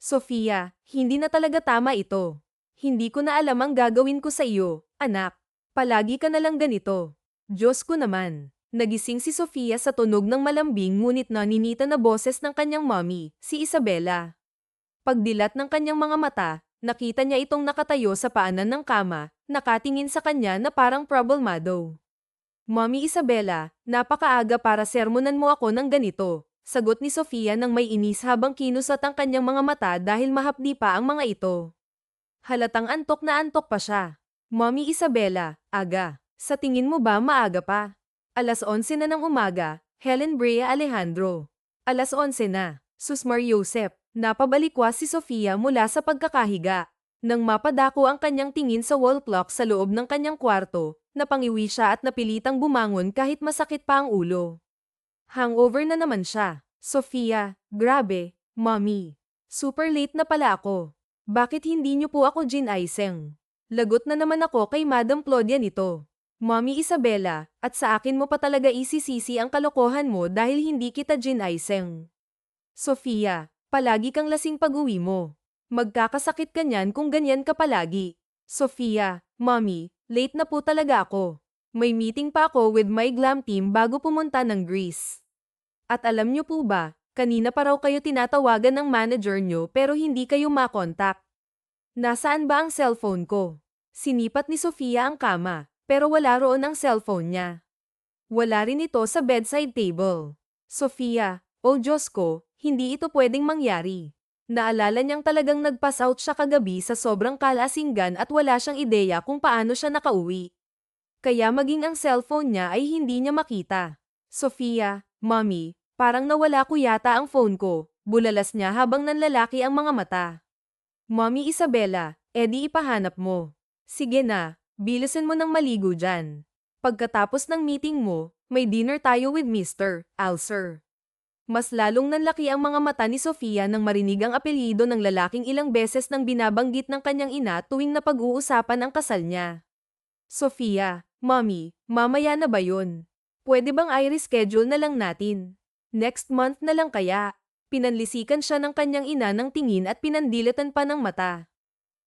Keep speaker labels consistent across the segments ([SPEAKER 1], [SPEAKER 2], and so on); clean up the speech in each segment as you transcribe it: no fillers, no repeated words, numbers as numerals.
[SPEAKER 1] Sofia, hindi na talaga tama ito. Hindi ko na alam ang gagawin ko sa iyo, anak. Palagi ka na lang ganito. Diyos ko naman. Nagising si Sofia sa tunog ng malambing ngunit naninita na boses ng kanyang mommy, si Isabela. Pagdilat ng kanyang mga mata, nakita niya itong nakatayo sa paanan ng kama, nakatingin sa kanya na parang problemado. Mommy Isabela, napakaaga para sermonan mo ako ng ganito. Sagot ni Sofia nang may inis habang kinusat ang kanyang mga mata dahil mahapdi pa ang mga ito. Halatang antok na antok pa siya. Mommy Isabela, aga. Sa tingin mo ba maaga pa? 11:11 na ng umaga, Helen Brea Alejandro. 11:11 na. Susmar Joseph. Napabalikwas si Sofia mula sa pagkakahiga. Nang mapadako ang kanyang tingin sa wall clock sa loob ng kanyang kwarto, napangiwi siya at napilitang bumangon kahit masakit pa ang ulo. Hangover na naman siya. Sofia, grabe, mommy. Super late na pala ako. Bakit hindi niyo po ako ginaiseng? Lagot na naman ako kay Madam Claudia nito. Mommy Isabela, at sa akin mo pa talaga isisisi ang kalokohan mo dahil hindi kita ginaiseng. Sofia, palagi kang lasing pag-uwi mo. Magkakasakit ka niyan kung ganyan ka palagi. Sofia, mommy, late na po talaga ako. May meeting pa ako with my glam team bago pumunta ng Greece. At alam niyo po ba, kanina pa raw kayo tinatawagan ng manager niyo pero hindi kayo makontak. Nasaan ba ang cellphone ko? Sinipat ni Sofia ang kama, pero wala roon ang cellphone niya. Wala rin ito sa bedside table. Sofia, oh Diyos ko, hindi ito pwedeng mangyari. Naalala niyang talagang nag-pass out siya kagabi sa sobrang kalasinggan at wala siyang ideya kung paano siya nakauwi. Kaya maging ang cellphone niya ay hindi niya makita. Sofia, mommy, parang nawala ko yata ang phone ko, bulalas niya habang nanlalaki ang mga mata. Mommy Isabela, edi ipahanap mo. Sige na, bilisan mo ng maligo dyan. Pagkatapos ng meeting mo, may dinner tayo with Mr. Alser. Mas lalong nanlaki ang mga mata ni Sofia nang marinig ang apelyido ng lalaking ilang beses nang binabanggit ng kanyang ina tuwing napag-uusapan ang kasal niya. Sofia, mommy, mamaya na ba yun? Pwede bang i-reschedule na lang natin? Next month na lang kaya? Pinanlisikan siya ng kanyang ina ng tingin at pinandilatan pa ng mata.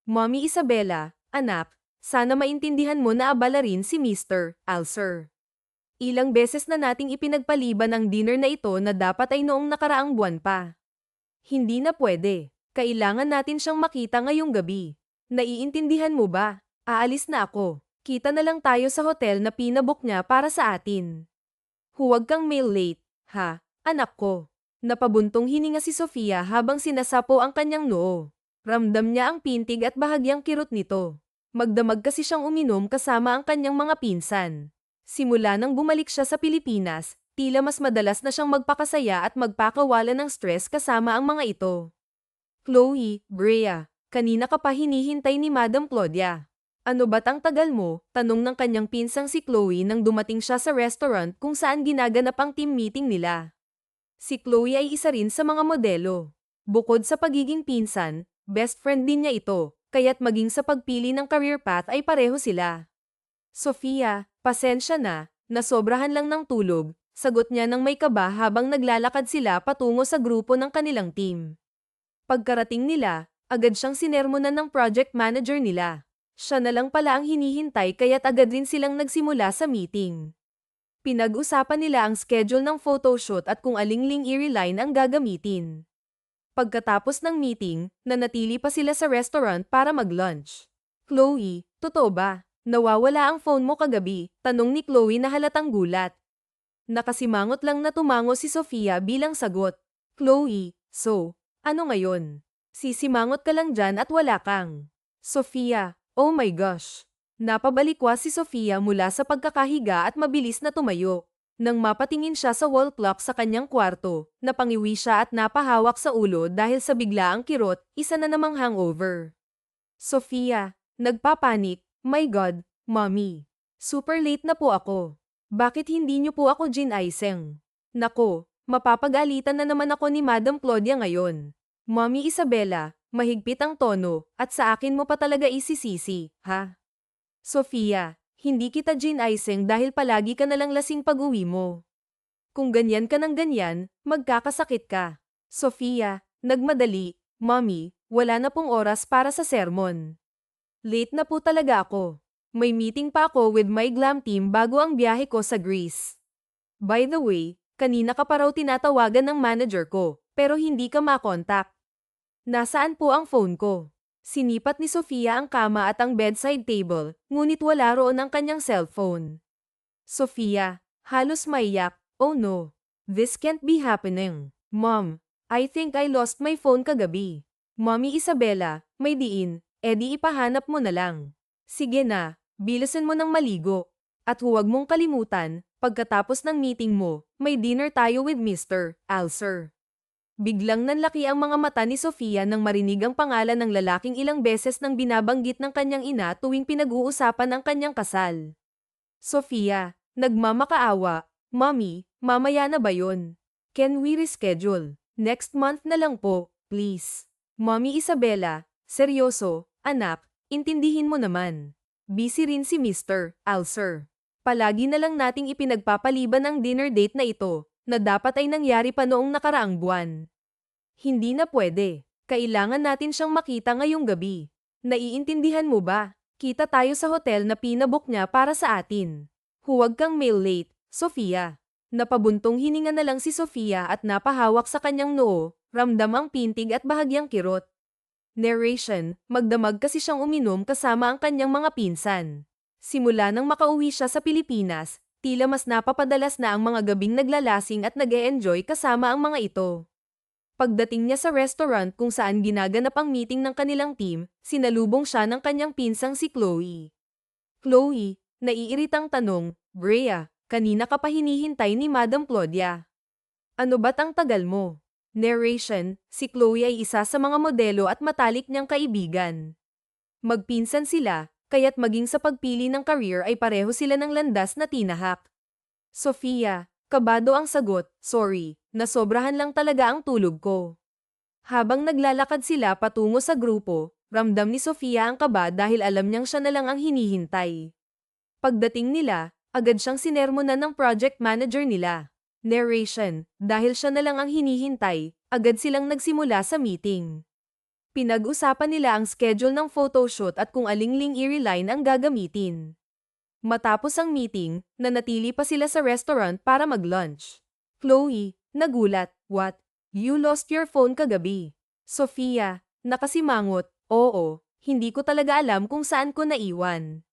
[SPEAKER 1] Mommy Isabela, anak, sana maintindihan mo na abala rin si Mr. Alser. Ilang beses na nating ipinagpaliban ang dinner na ito na dapat ay noong nakaraang buwan pa. Hindi na pwede. Kailangan natin siyang makita ngayong gabi. Naiintindihan mo ba? Aalis na ako. Kita na lang tayo sa hotel na pinabook niya para sa atin. Huwag kang mail late, ha, anak ko. Napabuntong hininga si Sofia habang sinasapo ang kanyang noo. Ramdam niya ang pintig at bahagyang kirot nito. Magdamag kasi siyang uminom kasama ang kanyang mga pinsan. Simula nang bumalik siya sa Pilipinas, tila mas madalas na siyang magpakasaya at magpakawala ng stress kasama ang mga ito. Chloe, Brea, kanina ka pa hinihintay ni Madam Claudia. Ano ba't ang tagal mo? Tanong ng kanyang pinsang si Chloe nang dumating siya sa restaurant kung saan ginaganap ang team meeting nila. Si Chloe ay isa rin sa mga modelo. Bukod sa pagiging pinsan, best friend din niya ito, kaya't maging sa pagpili ng career path ay pareho sila. Sofia, pasensya na, nasobrahan lang ng tulog, sagot niya nang may kaba habang naglalakad sila patungo sa grupo ng kanilang team. Pagkarating nila, agad siyang sinermonan ng project manager nila. Siya na lang pala ang hinihintay kaya't agad rin silang nagsimula sa meeting. Pinag-usapan nila ang schedule ng photoshoot at kung aling Ling-Erie line ang gagamitin. Pagkatapos ng meeting, nanatili pa sila sa restaurant para mag-lunch. Chloe, totoo ba? Nawawala ang phone mo kagabi, tanong ni Chloe na halatang gulat. Nakasimangot lang na tumango si Sofia bilang sagot. Chloe, so, ano ngayon? Sisimangot ka lang dyan at wala kang. Sofia, oh my gosh. Napabalikwas si Sofia mula sa pagkakahiga at mabilis na tumayo. Nang mapatingin siya sa wall clock sa kanyang kwarto, napangiwi siya at napahawak sa ulo dahil sa biglaang kirot, isa na namang hangover. Sofia, nagpapanik. My God, Mommy. Super late na po ako. Bakit hindi niyo po ako ginaiseng? Nako, mapapagalitan na naman ako ni Madam Claudia ngayon. Mommy Isabela, mahigpit ang tono, at sa akin mo pa talaga isisisi, ha? Sofia, hindi kita ginaiseng dahil palagi ka nalang lasing pag-uwi mo. Kung ganyan ka ng ganyan, magkakasakit ka. Sofia, nagmadali, Mommy, wala na pong oras para sa sermon. Late na po talaga ako. May meeting pa ako with my glam team bago ang biyahe ko sa Greece. By the way, kanina ka pa raw tinatawagan ng manager ko, pero hindi ka makontak. Nasaan po ang phone ko? Sinipat ni Sofia ang kama at ang bedside table, ngunit wala roon ang kanyang cellphone. Sofia, halos maiyak, oh no. This can't be happening. Mom, I think I lost my phone kagabi. Mommy Isabella, may diin, edi ipahanap mo na lang. Sige na, bilisan mo ng maligo. At huwag mong kalimutan, pagkatapos ng meeting mo, may dinner tayo with Mr. Alcer. Biglang nanlaki ang mga mata ni Sofia nang marinig ang pangalan ng lalaking ilang beses nang binabanggit ng kanyang ina tuwing pinag-uusapan ang kanyang kasal. Sofia, nagmamakaawa, Mommy, mamaya na ba yun? Can we reschedule? Next month na lang po, please. Mommy Isabella, seryoso, anak, intindihin mo naman. Busy rin si Mr. Alcer. Palagi na lang nating ipinagpapaliban ang dinner date na ito, na dapat ay nangyari pa noong nakaraang buwan. Hindi na pwede. Kailangan natin siyang makita ngayong gabi. Naiintindihan mo ba? Kita tayo sa hotel na pinabook niya para sa atin. Huwag kang mail late, Sofia. Napabuntong hininga na lang si Sofia at napahawak sa kanyang noo, ramdam ang pintig at bahagyang kirot. Narration, magdamag kasi siyang uminom kasama ang kanyang mga pinsan. Simula nang makauwi siya sa Pilipinas, tila mas napapadalas na ang mga gabing naglalasing at nag-e-enjoy kasama ang mga ito. Pagdating niya sa restaurant kung saan ginaganap ang meeting ng kanilang team, sinalubong siya ng kanyang pinsang si Chloe. Chloe, naiiritang tanong, Brea, kanina ka pa hinihintay ni Madam Claudia. Ano ba't ang tagal mo? Narration, si Chloe ay isa sa mga modelo at matalik niyang kaibigan. Magpinsan sila, kaya't maging sa pagpili ng career ay pareho sila ng landas na tinahak. Sofia, kabado ang sagot, sorry, nasobrahan lang talaga ang tulog ko. Habang naglalakad sila patungo sa grupo, ramdam ni Sofia ang kaba dahil alam niyang siya na lang ang hinihintay. Pagdating nila, agad siyang sinermonan ng project manager nila. Narration, dahil siya na lang ang hinihintay, agad silang nagsimula sa meeting. Pinag-usapan nila ang schedule ng photoshoot at kung aling eerie line ang gagamitin. Matapos ang meeting, nanatili pa sila sa restaurant para mag-lunch. Chloe, nagulat, what? You lost your phone kagabi. Sofia, nakasimangot, oo, hindi ko talaga alam kung saan ko naiwan.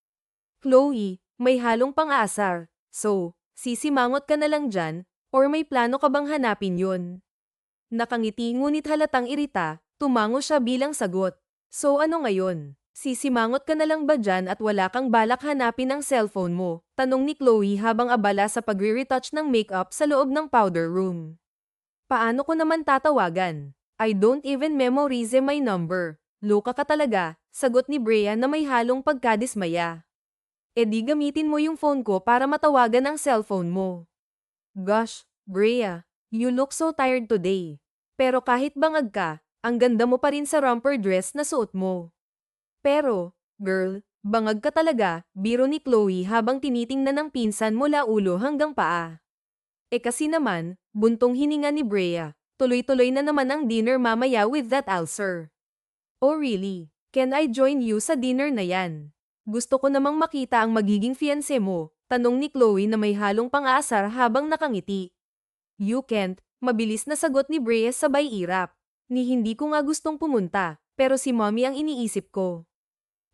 [SPEAKER 1] Chloe, may halong pang-aasar, so, sisimangot ka na lang dyan, or may plano ka bang hanapin yun? Nakangiti ngunit halatang irita, tumango siya bilang sagot. So ano ngayon? Sisimangot ka na lang ba dyan at wala kang balak hanapin ang cellphone mo? Tanong ni Chloe habang abala sa pagre-retouch ng makeup sa loob ng powder room. Paano ko naman tatawagan? I don't even memorize my number. Loka ka talaga, sagot ni Brea na may halong pagkadismaya. E di gamitin mo yung phone ko para matawagan ang cellphone mo. Gosh, Brea, you look so tired today. Pero kahit bangag ka, ang ganda mo pa rin sa romper dress na suot mo. Pero, girl, bangag ka talaga, biro ni Chloe habang tinitingnan ng pinsan mula ulo hanggang paa. E kasi naman, buntong hininga ni Brea, tuloy-tuloy na naman ang dinner mamaya with that Alcer. Oh really? Can I join you sa dinner na yan? Gusto ko namang makita ang magiging fiancé mo, tanong ni Chloe na may halong pang-aasar habang nakangiti. You can't, mabilis na sagot ni Brea sabay irap. Ni hindi ko nga gustong pumunta, pero si mommy ang iniisip ko.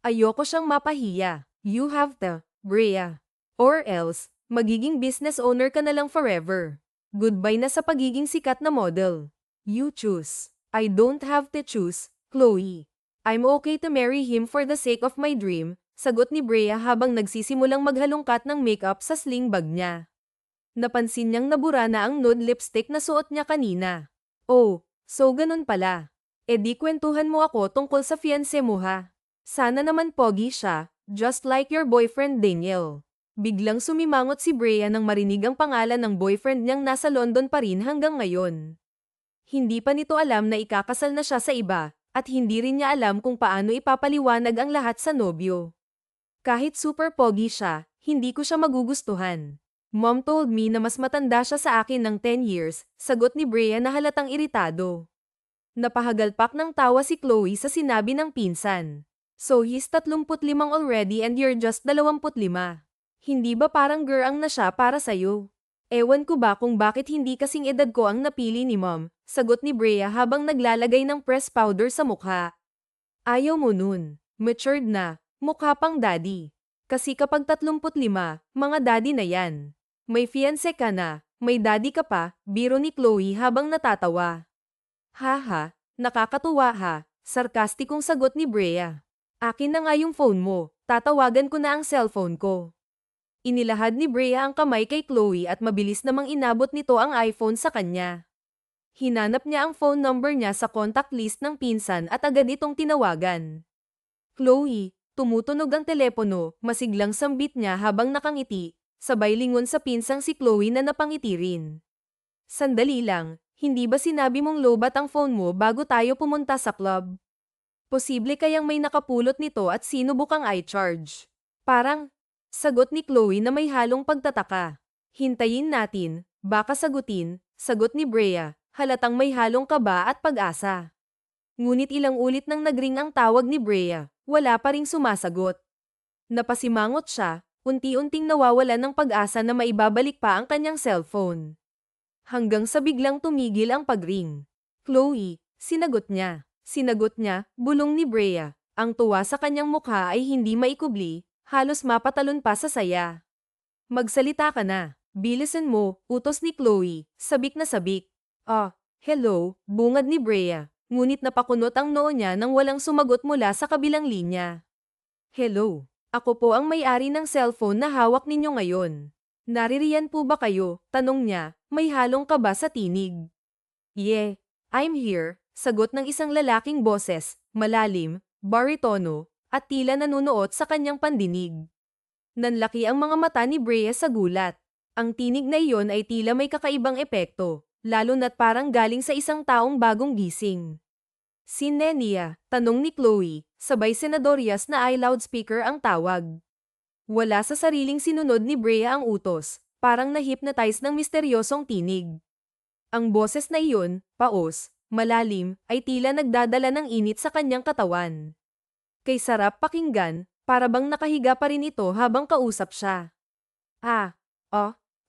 [SPEAKER 1] Ayoko siyang mapahiya. You have to, Brea. Or else, magiging business owner ka na lang forever. Goodbye na sa pagiging sikat na model. You choose. I don't have to choose, Chloe. I'm okay to marry him for the sake of my dream, sagot ni Brea habang nagsisimulang maghalongkat ng makeup sa sling bag niya. Napansin niyang nabura na ang nude lipstick na suot niya kanina. Oh, so ganun pala. E di kwentuhan mo ako tungkol sa fiancé mo ha. Sana naman pogi siya, just like your boyfriend Daniel. Biglang sumimangot si Brea nang marinig ang pangalan ng boyfriend niyang nasa London pa rin hanggang ngayon. Hindi pa nito alam na ikakasal na siya sa iba, at hindi rin niya alam kung paano ipapaliwanag ang lahat sa nobyo. Kahit super pogi siya, hindi ko siya magugustuhan. Mom told me na mas matanda siya sa akin ng 10 years, sagot ni Brea na halatang iritado. Napahagalpak ng tawa si Chloe sa sinabi ng pinsan. So he's 35 already and you're just 25. Hindi ba parang girang na siya para sa'yo? Ewan ko ba kung bakit hindi kasing edad ko ang napili ni Mom, sagot ni Brea habang naglalagay ng press powder sa mukha. Ayaw mo nun. Matured na, mukha pang daddy. Kasi kapag 35, mga daddy na yan. May fiancé ka na, may daddy ka pa, biro ni Chloe habang natatawa. Haha, nakakatuwa ha, sarkastikong sagot ni Brea. Akin na nga yung phone mo, tatawagan ko na ang cellphone ko. Inilahad ni Brea ang kamay kay Chloe at mabilis namang inabot nito ang iPhone sa kanya. Hinanap niya ang phone number niya sa contact list ng pinsan at agad itong tinawagan. Chloe, tumutunog ang telepono, masiglang sambit niya habang nakangiti, sabay lingon sa pinsang si Chloe na napangiti rin. Sandali lang. Hindi ba sinabi mong lobat ang phone mo bago tayo pumunta sa club? Posible kayang may nakapulot nito at sinubukang i-charge. Parang, sagot ni Chloe na may halong pagtataka. Hintayin natin, baka sagutin, sagot ni Brea, halatang may halong kaba at pag-asa. Ngunit ilang ulit nang nagring ang tawag ni Brea, wala pa ring sumasagot. Napasimangot siya, unti-unting nawawalan ng pag-asa na maibabalik pa ang kanyang cellphone. Hanggang sa biglang tumigil ang pagring. Chloe, sinagot niya. Sinagot niya, bulong ni Brea. Ang tuwa sa kanyang mukha ay hindi maikubli, halos mapatalon pa sa saya. Magsalita ka na. Bilisan mo, utos ni Chloe, sabik na sabik. Hello, bungad ni Brea. Ngunit napakunot ang noo niya nang walang sumagot mula sa kabilang linya. Hello, ako po ang may-ari ng cellphone na hawak ninyo ngayon. Naririyan po ba kayo? Tanong niya, may halong kaba sa tinig. Yeah, I'm here, sagot ng isang lalaking boses, malalim, baritono, at tila nanunuot sa kanyang pandinig. Nanlaki ang mga mata ni Brea sa gulat. Ang tinig na iyon ay tila may kakaibang epekto, lalo na't parang galing sa isang taong bagong gising. Si Nenia, tanong ni Chloe, sabay senadoryas na loudspeaker ang tawag. Wala sa sariling sinunod ni Brea ang utos, parang na-hypnotize ng misteryosong tinig. Ang boses na iyon, paos, malalim, ay tila nagdadala ng init sa kanyang katawan. Kay sarap pakinggan, para bang nakahiga pa rin ito habang kausap siya.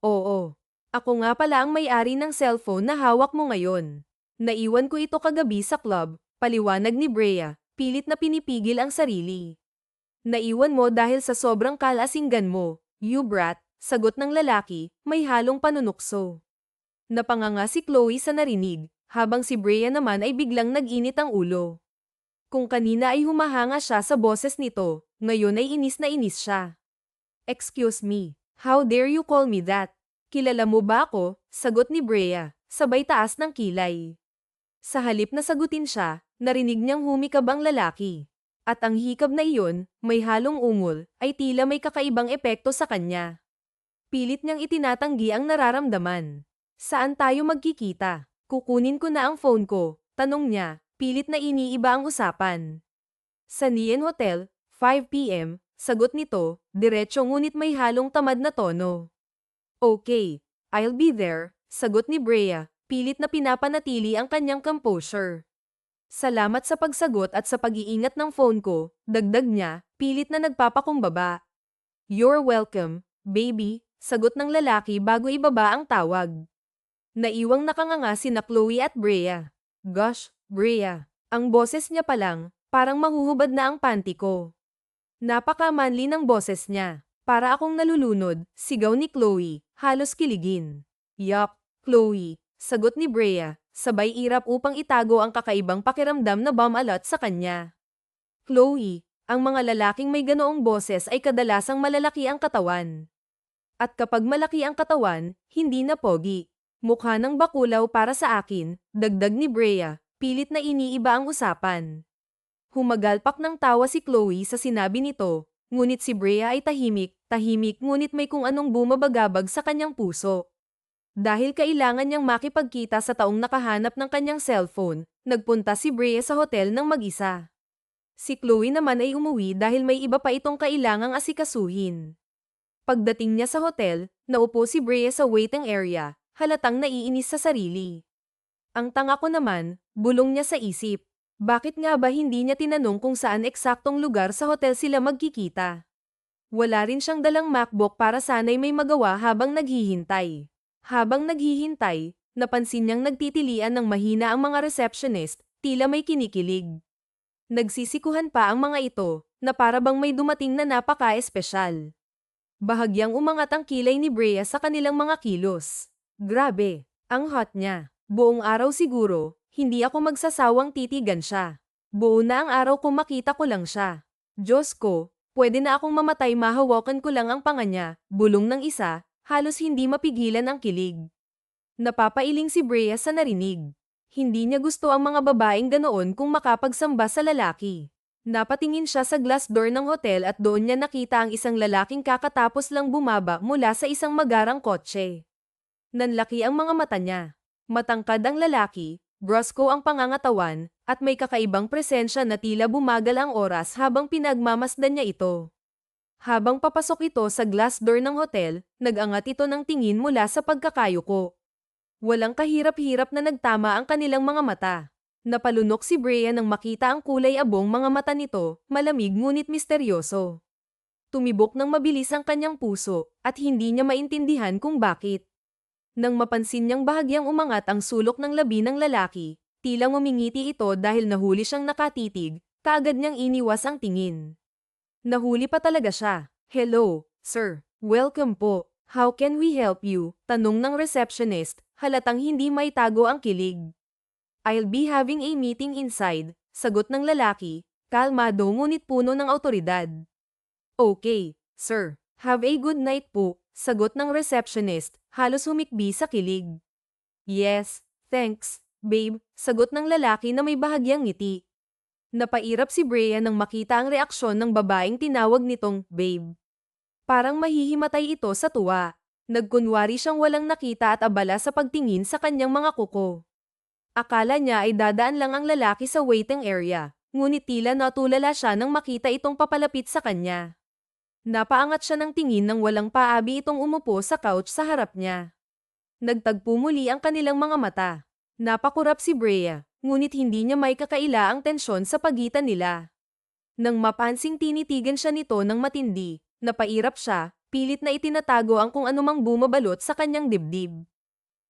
[SPEAKER 1] Oo. Ako nga pala ang may-ari ng cellphone na hawak mo ngayon. Naiwan ko ito kagabi sa club, paliwanag ni Brea, pilit na pinipigil ang sarili. Naiwan mo dahil sa sobrang kalasinggan mo, you brat, sagot ng lalaki, may halong panunukso. Napanganga si Chloe sa narinig, habang si Brea naman ay biglang nag-init ang ulo. Kung kanina ay humahanga siya sa boses nito, ngayon ay inis na inis siya. Excuse me, how dare you call me that? Kilala mo ba ako? Sagot ni Brea, sabay taas ng kilay. Sa halip na sagutin siya, narinig niyang humikab ang lalaki. At ang hikab na iyon, may halong ungol, ay tila may kakaibang epekto sa kanya. Pilit niyang itinatanggi ang nararamdaman. Saan tayo magkikita? Kukunin ko na ang phone ko, tanong niya, pilit na iniiba ang usapan. Sa Nien Hotel, 5 p.m., sagot nito, diretso ngunit may halong tamad na tono. Okay, I'll be there, sagot ni Brea, pilit na pinapanatili ang kanyang composure. Salamat sa pagsagot at sa pag-iingat ng phone ko, dagdag niya, pilit na nagpapakumbaba. You're welcome, baby, sagot ng lalaki bago ibaba ang tawag. Naiwang nakanganga sina Chloe at Brea. Gosh, Brea, ang boses niya pa lang, parang mahuhubad na ang panty ko. Napaka-manly ng boses niya. Para akong nalulunod, sigaw ni Chloe, halos kiligin. Yup, Chloe, sagot ni Brea, sabay irap upang itago ang kakaibang pakiramdam na bumalot sa kanya. Chloe, ang mga lalaking may ganoong boses ay kadalasang malalaki ang katawan. At kapag malaki ang katawan, hindi na pogi. Mukha ng bakulaw para sa akin, dagdag ni Brea, pilit na iniiba ang usapan. Humagalpak ng tawa si Chloe sa sinabi nito, ngunit si Brea ay tahimik ngunit may kung anong bumabagabag sa kanyang puso. Dahil kailangan niyang makipagkita sa taong nakahanap ng kanyang cellphone, nagpunta si Brea sa hotel ng mag-isa. Si Chloe naman ay umuwi dahil may iba pa itong kailangang asikasuhin. Pagdating niya sa hotel, naupo si Brea sa waiting area, halatang naiinis sa sarili. Ang tanga ko naman, bulong niya sa isip. Bakit nga ba hindi niya tinanong kung saan eksaktong lugar sa hotel sila magkikita? Wala rin siyang dalang MacBook para sana'y may magawa habang naghihintay. Habang naghihintay, napansin niyang nagtitilian ng mahina ang mga receptionist, tila may kinikilig. Nagsisikuhan pa ang mga ito, na para bang may dumating na napaka-espesyal. Bahagyang umangat ang kilay ni Brea sa kanilang mga kilos. Grabe, ang hot niya. Buong araw siguro, hindi ako magsasawang titigan siya. Buo na ang araw kung makita ko lang siya. Diyos ko, pwede na akong mamatay mahawakan ko lang ang panga niya, bulong ng isa, halos hindi mapigilan ang kilig. Napapailing si Brea sa narinig. Hindi niya gusto ang mga babaeng ganoon kung makapagsamba sa lalaki. Napatingin siya sa glass door ng hotel at doon niya nakita ang isang lalaking kakatapos lang bumaba mula sa isang magarang kotse. Nanlaki ang mga mata niya. Matangkad ang lalaki, brusko ang pangangatawan, at may kakaibang presensya na tila bumagal ang oras habang pinagmamasdan niya ito. Habang papasok ito sa glass door ng hotel, nag-angat ito ng tingin mula sa pagkakayuko. Walang kahirap-hirap na nagtama ang kanilang mga mata. Napalunok si Brea nang makita ang kulay abong mga mata nito, malamig ngunit misteryoso. Tumibok ng mabilis ang kanyang puso, at hindi niya maintindihan kung bakit. Nang mapansin niyang bahagyang umangat ang sulok ng labi ng lalaki, tila ngumingiti ito dahil nahuli siyang nakatitig, kaagad niyang iniwas ang tingin. Nahuli pa talaga siya. Hello, sir. Welcome po. How can we help you? Tanong ng receptionist, halatang hindi maitago ang kilig. I'll be having a meeting inside, sagot ng lalaki, kalmado ngunit puno ng awtoridad. Okay, sir. Have a good night po, sagot ng receptionist, halos humikbi sa kilig. Yes, thanks, babe, sagot ng lalaki na may bahagyang ngiti. Napairap si Brea nang makita ang reaksyon ng babaeng tinawag nitong babe. Parang mahihimatay ito sa tuwa. Nagkunwari siyang walang nakita at abala sa pagtingin sa kanyang mga kuko. Akala niya ay dadaan lang ang lalaki sa waiting area, ngunit tila natulala siya nang makita itong papalapit sa kanya. Napaangat siya ng tingin nang walang paabi itong umupo sa couch sa harap niya. Nagtagpo muli ang kanilang mga mata. Napakurap si Brea, ngunit hindi niya may kakaila ang tensyon sa pagitan nila. Nang mapansing tinitigan siya nito ng matindi, napairap siya, pilit na itinatago ang kung anumang bumabalot sa kanyang dibdib.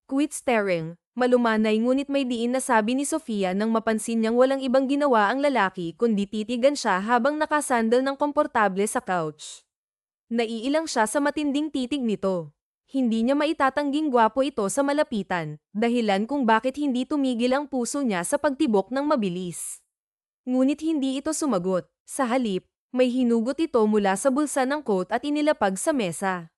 [SPEAKER 1] Quit staring, malumanay ngunit may diin na sabi ni Sofia nang mapansin niyang walang ibang ginawa ang lalaki kundi titigan siya habang nakasandal ng komportable sa couch. Naiilang siya sa matinding titig nito. Hindi niya maitatangging gwapo ito sa malapitan, dahilan kung bakit hindi tumigil ang puso niya sa pagtibok ng mabilis. Ngunit hindi ito sumagot. Sa halip, may hinugot ito mula sa bulsa ng coat at inilapag sa mesa.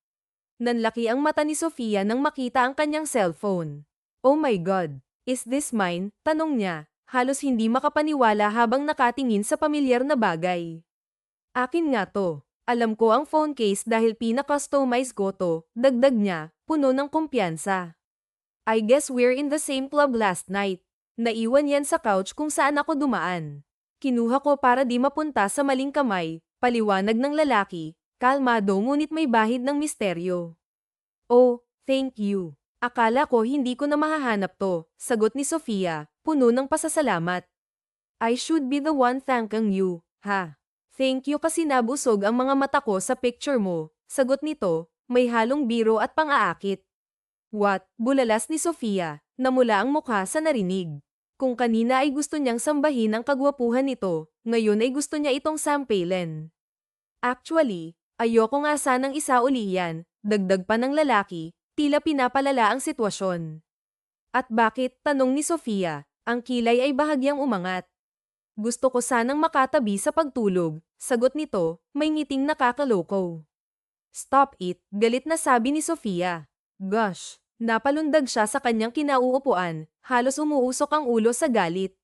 [SPEAKER 1] Nanlaki ang mata ni Sofia nang makita ang kanyang cellphone. Oh my God, is this mine? Tanong niya, halos hindi makapaniwala habang nakatingin sa pamilyar na bagay. Akin nga to. Alam ko ang phone case dahil pina-customize ko to, dagdag niya, puno ng kumpiyansa. I guess we're in the same club last night. Naiwan yan sa couch kung saan ako dumaan. Kinuha ko para di mapunta sa maling kamay, paliwanag ng lalaki, kalmado ngunit may bahid ng misteryo. Oh, thank you. Akala ko hindi ko na mahahanap to, sagot ni Sofia, puno ng pasasalamat. I should be the one thanking you, ha? Thank you kasi nabusog ang mga mata ko sa picture mo, sagot nito, may halong biro at pang-aakit. What? Bulalas ni Sofia, namula ang mukha sa narinig. Kung kanina ay gusto niyang sambahin ang kagwapuhan nito, ngayon ay gusto niya itong sampalin. Actually, ayoko nga sanang isa uli yan, dagdag pa ng lalaki, tila pinapalala ang sitwasyon. At bakit? Tanong ni Sofia, ang kilay ay bahagyang umangat. Gusto ko sanang makatabi sa pagtulog, sagot nito, may ngiting nakakaloko. Stop it, galit na sabi ni Sofia. Gosh, napalundag siya sa kanyang kinauupuan, halos umuusok ang ulo sa galit.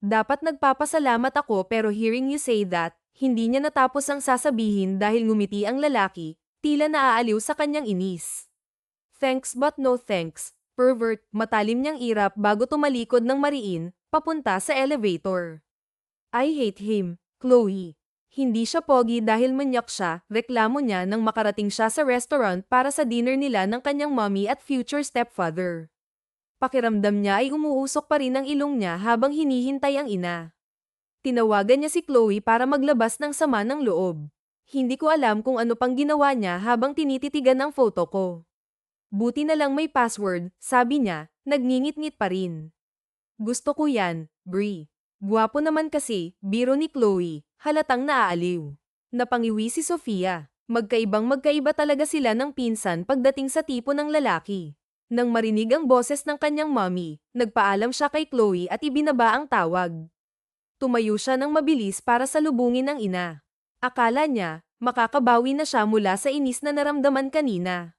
[SPEAKER 1] Dapat nagpapasalamat ako pero hearing you say that, hindi niya natapos ang sasabihin dahil ngumiti ang lalaki, tila naaaliw sa kanyang inis. Thanks but no thanks, pervert, matalim niyang irap bago tumalikod ng mariin, papunta sa elevator. I hate him, Chloe. Hindi siya pogi dahil manyak siya, reklamo niya nang makarating siya sa restaurant para sa dinner nila ng kanyang mommy at future stepfather. Pakiramdam niya ay umuusok pa rin ang ilong niya habang hinihintay ang ina. Tinawagan niya si Chloe para maglabas ng sama ng loob. Hindi ko alam kung ano pang ginawa niya habang tinititigan ang photo ko. Buti na lang may password, sabi niya, nagngingit-ngit pa rin. Gusto ko yan, Brie. Gwapo naman kasi, biro ni Chloe, halatang naaaliw. Napangiwi si Sofia. Magkaibang-magkaiba talaga sila ng pinsan pagdating sa tipo ng lalaki. Nang marinig ang boses ng kanyang mommy, nagpaalam siya kay Chloe at ibinaba ang tawag. Tumayo siya ng mabilis para salubungin ang ina. Akala niya, makakabawi na siya mula sa inis na naramdaman kanina.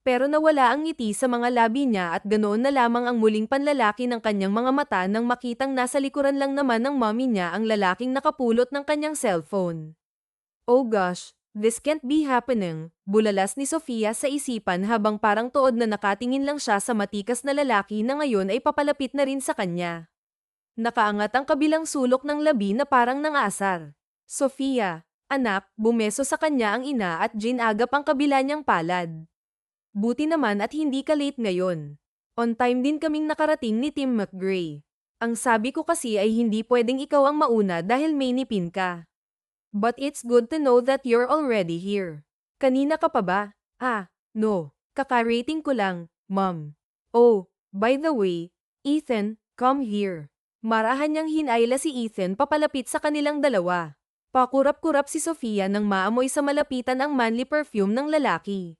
[SPEAKER 1] Pero nawala ang ngiti sa mga labi niya at ganoon na lamang ang muling panlalaki ng kanyang mga mata nang makitang nasa likuran lang naman ng mommy niya ang lalaking nakapulot ng kanyang cellphone. Oh gosh, this can't be happening, bulalas ni Sofia sa isipan habang parang tuod na nakatingin lang siya sa matikas na lalaki na ngayon ay papalapit na rin sa kanya. Nakaangat ang kabilang sulok ng labi na parang nangaasar. Sofia, anak, bumeso sa kanya ang ina at ginagap ang kabila niyang palad. Buti naman at hindi ka late ngayon. On time din kaming nakarating ni Tim McGray. Ang sabi ko kasi ay hindi pwedeng ikaw ang mauna dahil may nipin ka. But it's good to know that you're already here. Kanina ka pa ba? No. Kaka-rating ko lang, Mom. Oh, by the way, Ethan, come here. Marahan niyang hinayla si Ethan papalapit sa kanilang dalawa. Pakurap-kurap si Sofia nang maamoy sa malapitan ang manly perfume ng lalaki.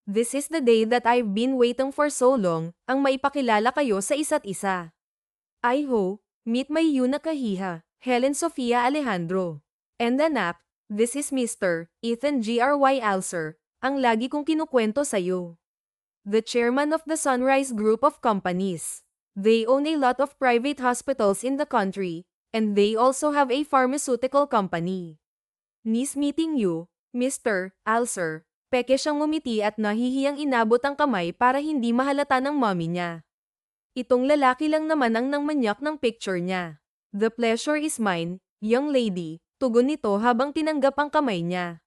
[SPEAKER 1] This is the day that I've been waiting for so long, ang maipakilala kayo sa isa't isa. I hope, meet my Yunakahiha, Helen Sofia Alejandro. And anak, this is Mr. Ethan Gry Alcer, ang lagi kong kinukwento sa'yo. The chairman of the Sunrise Group of Companies. They own a lot of private hospitals in the country, and they also have a pharmaceutical company. Nice meeting you, Mr. Alcer. Peke siyang ngumiti at nahihiyang inabot ang kamay para hindi mahalata ng mommy niya. Itong lalaki lang naman ang nangmanyak ng picture niya. The pleasure is mine, young lady, tugon nito habang tinanggap ang kamay niya.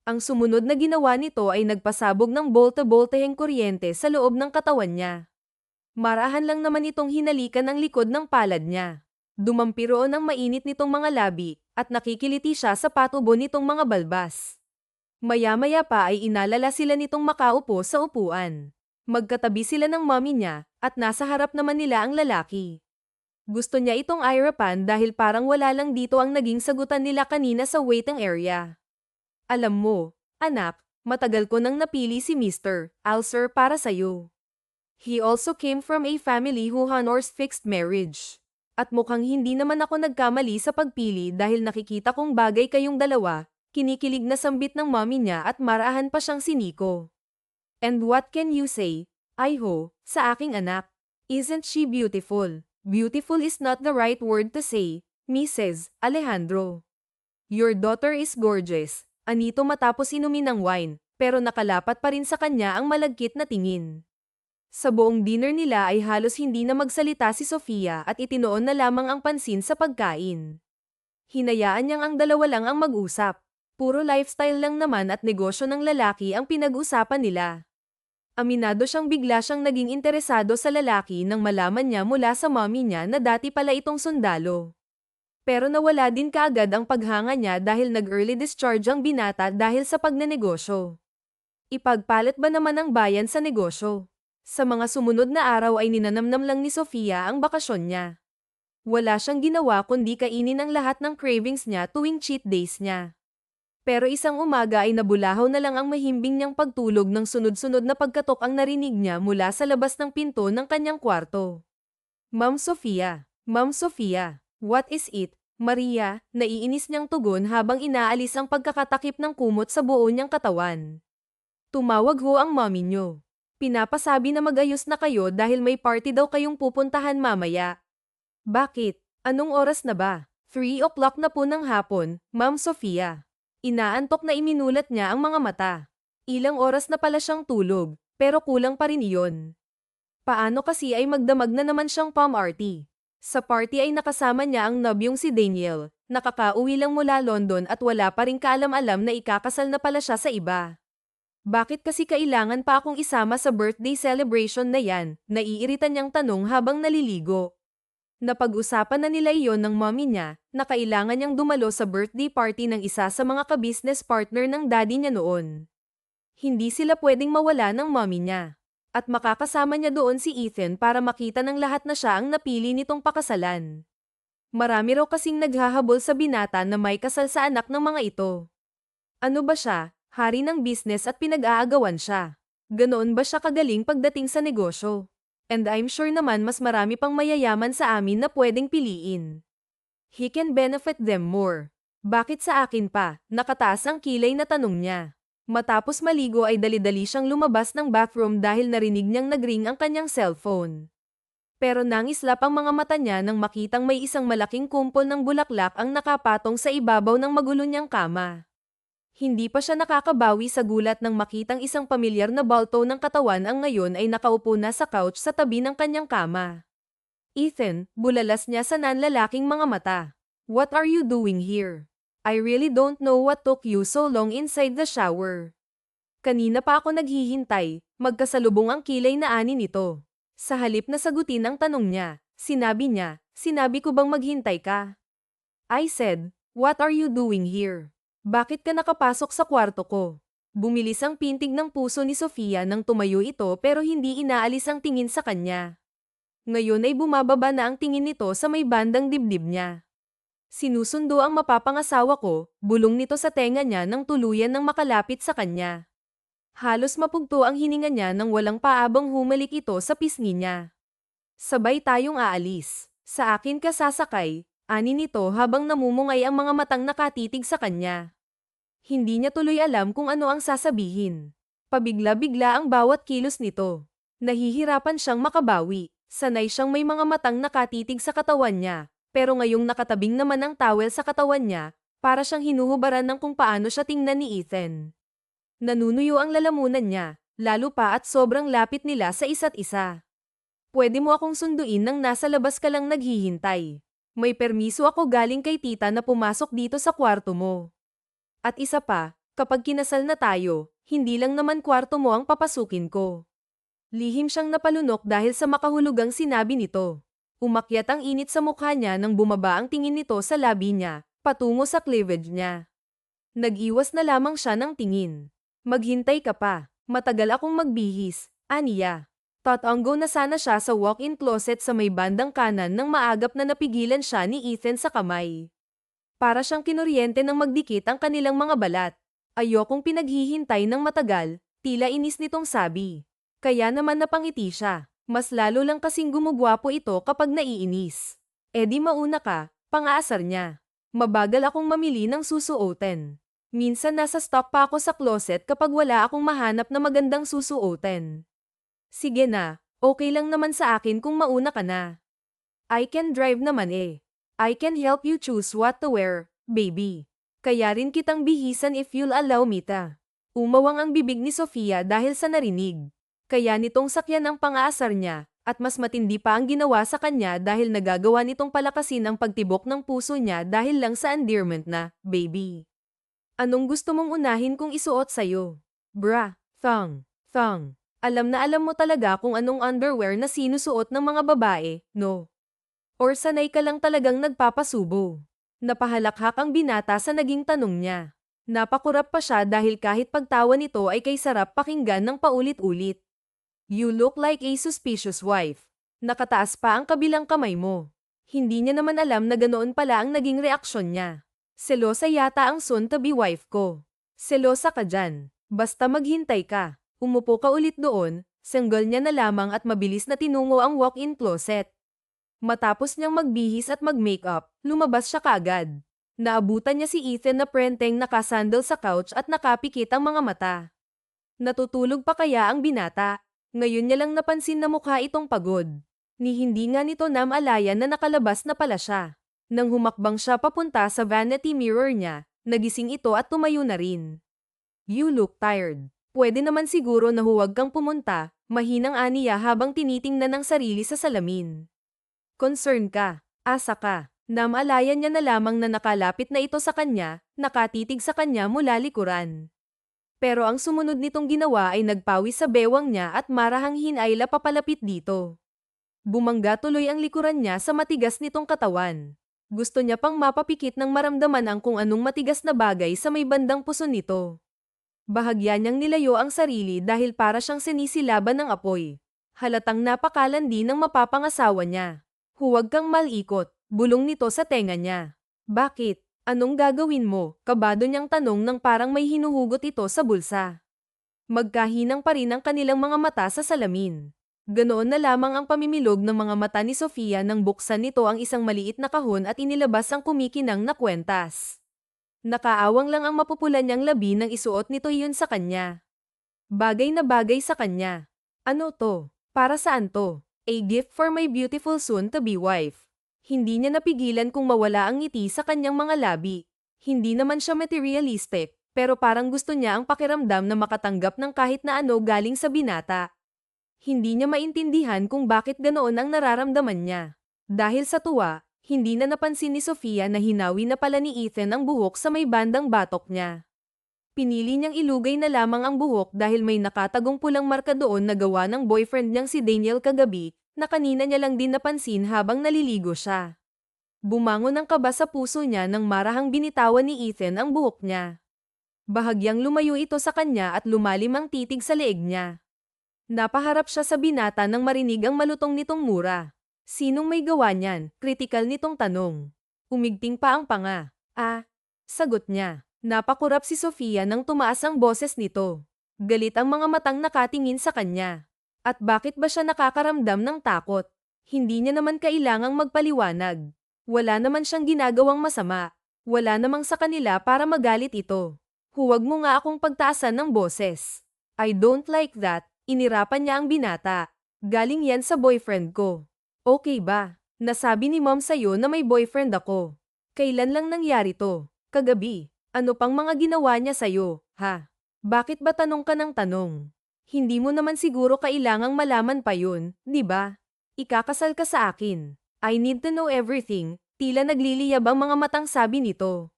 [SPEAKER 1] Ang sumunod na ginawa nito ay nagpasabog ng bolte-bolteheng kuryente sa loob ng katawan niya. Marahan lang naman itong hinalikan ang likod ng palad niya. Dumampi roon ang mainit nitong mga labi, at nakikiliti siya sa patubo nitong mga balbas. Maya-maya pa ay inalala sila nitong makaupo sa upuan. Magkatabi sila ng mommy niya, at nasa harap naman nila ang lalaki. Gusto niya itong irapan dahil parang wala lang dito ang naging sagutan nila kanina sa waiting area. Alam mo, anak, matagal ko nang napili si Mr. Alcer para sa'yo. He also came from a family who honors fixed marriage. At mukhang hindi naman ako nagkamali sa pagpili dahil nakikita kong bagay kayong dalawa. Kinikilig na sambit ng mommy niya at marahan pa siyang siniko. And what can you say, Iho, sa aking anak? Isn't she beautiful? Beautiful is not the right word to say, Mrs. Alejandro. Your daughter is gorgeous, anito matapos inumin ng wine, pero nakalapat pa rin sa kanya ang malagkit na tingin. Sa buong dinner nila ay halos hindi na magsalita si Sofia at itinoon na lamang ang pansin sa pagkain. Hinayaan niyang ang dalawa lang ang mag-usap. Puro lifestyle lang naman at negosyo ng lalaki ang pinag-usapan nila. Aminado siyang bigla siyang naging interesado sa lalaki nang malaman niya mula sa mommy niya na dati pala itong sundalo. Pero nawala din kaagad ang paghanga niya dahil nag-early discharge ang binata dahil sa pagnenegosyo. Ipagpalit ba naman ang bayan sa negosyo? Sa mga sumunod na araw ay ninanamnam lang ni Sofia ang bakasyon niya. Wala siyang ginawa kundi kainin ang lahat ng cravings niya tuwing cheat days niya. Pero isang umaga ay nabulahaw na lang ang mahimbing niyang pagtulog ng sunod-sunod na pagkatok ang narinig niya mula sa labas ng pinto ng kanyang kwarto. Ma'am Sofia, what is it? Maria, naiinis niyang tugon habang inaalis ang pagkakatakip ng kumot sa buo niyang katawan. Tumawag ho ang mommy niyo. Pinapasabi na mag-ayos na kayo dahil may party daw kayong pupuntahan mamaya. Bakit? Anong oras na ba? 3 o'clock na po ng hapon, Ma'am Sofia. Inaantok na iminulat niya ang mga mata. Ilang oras na pala siyang tulog, pero kulang pa rin iyon. Paano kasi ay magdamag na naman siyang party? Sa party ay nakasama niya ang nobyong si Daniel, nakakauwi lang mula London at wala pa ring kaalam-alam na ikakasal na pala siya sa iba. Bakit kasi kailangan pa akong isama sa birthday celebration na yan? Naiirita niyang tanong habang naliligo. Napag-usapan na nila iyon ng mommy niya, na kailangan niyang dumalo sa birthday party ng isa sa mga ka-business partner ng daddy niya noon. Hindi sila pwedeng mawala ng mommy niya. At makakasama niya doon si Ethan para makita ng lahat na siya ang napili nitong pakasalan. Marami raw kasing naghahabol sa binata na may kasal sa anak ng mga ito. Ano ba siya? Hari ng business at pinag-aagawan siya. Ganoon ba siya kagaling pagdating sa negosyo? And I'm sure naman mas marami pang mayayaman sa amin na pwedeng piliin. He can benefit them more. Bakit sa akin pa? Nakataas ang kilay na tanong niya. Matapos maligo ay dali-dali siyang lumabas ng bathroom dahil narinig niyang nagring ang kanyang cellphone. Pero nangislap ang mga mata niya nang makitang may isang malaking kumpol ng bulaklak ang nakapatong sa ibabaw ng magulo niyang kama. Hindi pa siya nakakabawi sa gulat nang makitang isang pamilyar na balto ng katawan ang ngayon ay nakaupo na sa couch sa tabi ng kanyang kama. Ethan, bulalas niya sa nanlalaking mga mata. What are you doing here? I really don't know what took you so long inside the shower. Kanina pa ako naghihintay, magkasalubong ang kilay na ani nito. Sa halip na sagutin ang tanong niya, sinabi ko bang maghintay ka? I said, what are you doing here? Bakit ka nakapasok sa kwarto ko? Bumilis ang pintig ng puso ni Sofia nang tumayo ito pero hindi inaalis ang tingin sa kanya. Ngayon ay bumababa na ang tingin nito sa may bandang dibdib niya. Sinusundo ang mapapangasawa ko, bulong nito sa tenga niya nang tuluyan ng makalapit sa kanya. Halos mapugto ang hininga niya nang walang paabang humalik ito sa pisngi niya. Sabay tayong aalis. Sa akin ka sasakay, ani nito habang namumungay ang mga matang nakatitig sa kanya. Hindi niya tuloy alam kung ano ang sasabihin. Pabigla-bigla ang bawat kilos nito. Nahihirapan siyang makabawi. Sanay siyang may mga matang nakatitig sa katawan niya, pero ngayong nakatabing naman ang towel sa katawan niya, para siyang hinuhubaran ng kung paano siya tingnan ni Ethan. Nanunuyo ang lalamunan niya, lalo pa at sobrang lapit nila sa isa't isa. Pwede mo akong sunduin nang nasa labas ka lang naghihintay. May permiso ako galing kay tita na pumasok dito sa kwarto mo. At isa pa, kapag kinasal na tayo, hindi lang naman kwarto mo ang papasukin ko. Lihim siyang napalunok dahil sa makahulugang sinabi nito. Umakyat ang init sa mukha niya nang bumaba ang tingin nito sa labi niya, patungo sa cleavage niya. Nag-iwas na lamang siya ng tingin. Maghintay ka pa, matagal akong magbihis, aniya. Tatanggo na sana siya sa walk-in closet sa may bandang kanan nang maagap na napigilan siya ni Ethan sa kamay. Para siyang kinuryente nang magdikit ang kanilang mga balat. Ayokong pinaghihintay ng matagal, tila inis nitong sabi. Kaya naman napangiti siya. Mas lalo lang kasing gumugwapo ito kapag naiinis. E di mauna ka, pang-aasar niya. Mabagal akong mamili ng susuotin. Minsan nasa stock pa ako sa closet kapag wala akong mahanap na magandang susuotin. Sige na, okay lang naman sa akin kung mauna ka na. I can drive naman eh. I can help you choose what to wear, baby. Kaya rin kitang bihisan if you'll allow me ta. Umawang ang bibig ni Sofia dahil sa narinig. Kaya nitong sakyan ang pang-aasar niya, at mas matindi pa ang ginawa sa kanya dahil nagagawa nitong palakasin ang pagtibok ng puso niya dahil lang sa endearment na, baby. Anong gusto mong unahin kung isuot sa'yo? Bra, thong. Alam na alam mo talaga kung anong underwear na sinusuot ng mga babae, no? Or sanay ka lang talagang nagpapasubo? Napahalakhak ang binata sa naging tanong niya. Napakurap pa siya dahil kahit pagtawa nito ay kay sarap pakinggan ng paulit-ulit. You look like a suspicious wife. Nakataas pa ang kabilang kamay mo. Hindi niya naman alam na ganoon pala ang naging reaksyon niya. Selosa yata ang soon-to-be wife ko. Selosa ka dyan. Basta maghintay ka. Umupo ka ulit doon, sanggol niya na lamang at mabilis na tinungo ang walk-in closet. Matapos niyang magbihis at mag-makeup, lumabas siya kaagad. Naabutan niya si Ethan na prenteng nakasandal sa couch at nakapikit ang mga mata. Natutulog pa kaya ang binata? Ngayon niya lang napansin na mukha itong pagod. Ni hindi nga nito namalayan na nakalabas na pala siya. Nang humakbang siya papunta sa vanity mirror niya, nagising ito at tumayo na rin. You look tired. Pwede naman siguro na huwag kang pumunta, mahinang aniya habang tinitingnan ang sarili sa salamin. Concern ka, asa ka. Namalayan niya na lamang na nakalapit na ito sa kanya, nakatitig sa kanya mula likuran. Pero ang sumunod nitong ginawa ay nagpawis sa bewang niya at marahang hinayla papalapit dito. Bumangga tuloy ang likuran niya sa matigas nitong katawan. Gusto niya pang mapapikit ng maramdaman ang kung anong matigas na bagay sa may bandang puso nito. Bahagya niyang nilayo ang sarili dahil para siyang sinisilaban ng apoy. Halatang napakalandi ng mapapangasawa niya. Huwag kang malikot, bulong nito sa tenga niya. Bakit? Anong gagawin mo? Kabado niyang tanong nang parang may hinuhugot ito sa bulsa. Magkahinang pa rin ang kanilang mga mata sa salamin. Ganoon na lamang ang pamimilog ng mga mata ni Sofia nang buksan nito ang isang maliit na kahon at inilabas ang kumikinang na kwentas. Nakaawang lang ang mapupulan niyang labi nang isuot nito iyon sa kanya. Bagay na bagay sa kanya. Ano to? Para saan to? A gift for my beautiful soon-to-be wife. Hindi niya napigilan kung mawala ang ngiti sa kanyang mga labi. Hindi naman siya materialistic, pero parang gusto niya ang pakiramdam na makatanggap ng kahit na ano galing sa binata. Hindi niya maintindihan kung bakit ganoon ang nararamdaman niya. Dahil sa tuwa, hindi na napansin ni Sofia na hinawi na pala ni Ethan ang buhok sa may bandang batok niya. Pinili niyang ilugay na lamang ang buhok dahil may nakatagong pulang marka doon na gawa ng boyfriend niyang si Daniel kagabi, na kanina niya lang din napansin habang naliligo siya. Bumangon ang kaba sa puso niya nang marahang binitawan ni Ethan ang buhok niya. Bahagyang lumayo ito sa kanya at lumalim ang titig sa leeg niya. Napaharap siya sa binata nang marinig ang malutong nitong mura. Sinong may gawa niyan? Kritikal nitong tanong. Umigting pa ang panga. Sagot niya. Napakurap si Sofia nang tumaas ang boses nito. Galit ang mga matang nakatingin sa kanya. At bakit ba siya nakakaramdam ng takot? Hindi niya naman kailangang magpaliwanag. Wala naman siyang ginagawang masama. Wala namang sa kanila para magalit ito. Huwag mo nga akong pagtaasan ng boses. I don't like that. Inirapan niya ang binata. Galing yan sa boyfriend ko. Okay ba? Nasabi ni mom sa'yo na may boyfriend ako. Kailan lang nangyari to? Kagabi. Ano pang mga ginawa niya sa'yo, ha? Bakit ba tanong ka ng tanong? Hindi mo naman siguro kailangang malaman pa yun, di ba? Ikakasal ka sa akin. I need to know everything. Tila nagliliyab ang mga matang sabi nito.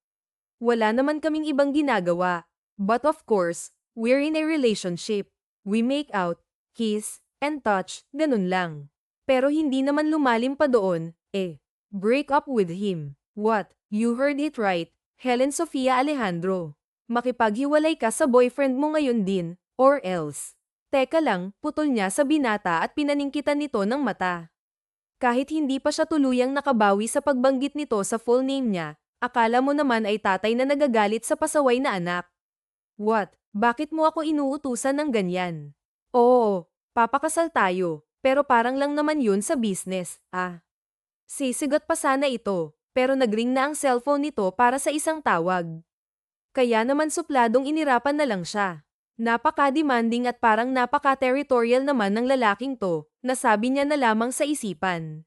[SPEAKER 1] Wala naman kaming ibang ginagawa. But of course, we're in a relationship. We make out, kiss, and touch, ganun lang. Pero hindi naman lumalim pa doon, break up with him. What? You heard it right, Helen Sofia Alejandro. Makipaghiwalay ka sa boyfriend mo ngayon din, or else. Teka lang, putol niya sa binata at pinaningkitan nito ng mata. Kahit hindi pa siya tuluyang nakabawi sa pagbanggit nito sa full name niya, akala mo naman ay tatay na nagagalit sa pasaway na anak. What? Bakit mo ako inuutusan ng ganyan? Oo, papakasal tayo, pero parang lang naman yun sa business, Sisigot pa sana ito, pero nagring na ang cellphone nito para sa isang tawag. Kaya naman supladong inirapan na lang siya. Napaka-demanding at parang napaka-territorial naman ng lalaking to, nasabi niya na lamang sa isipan.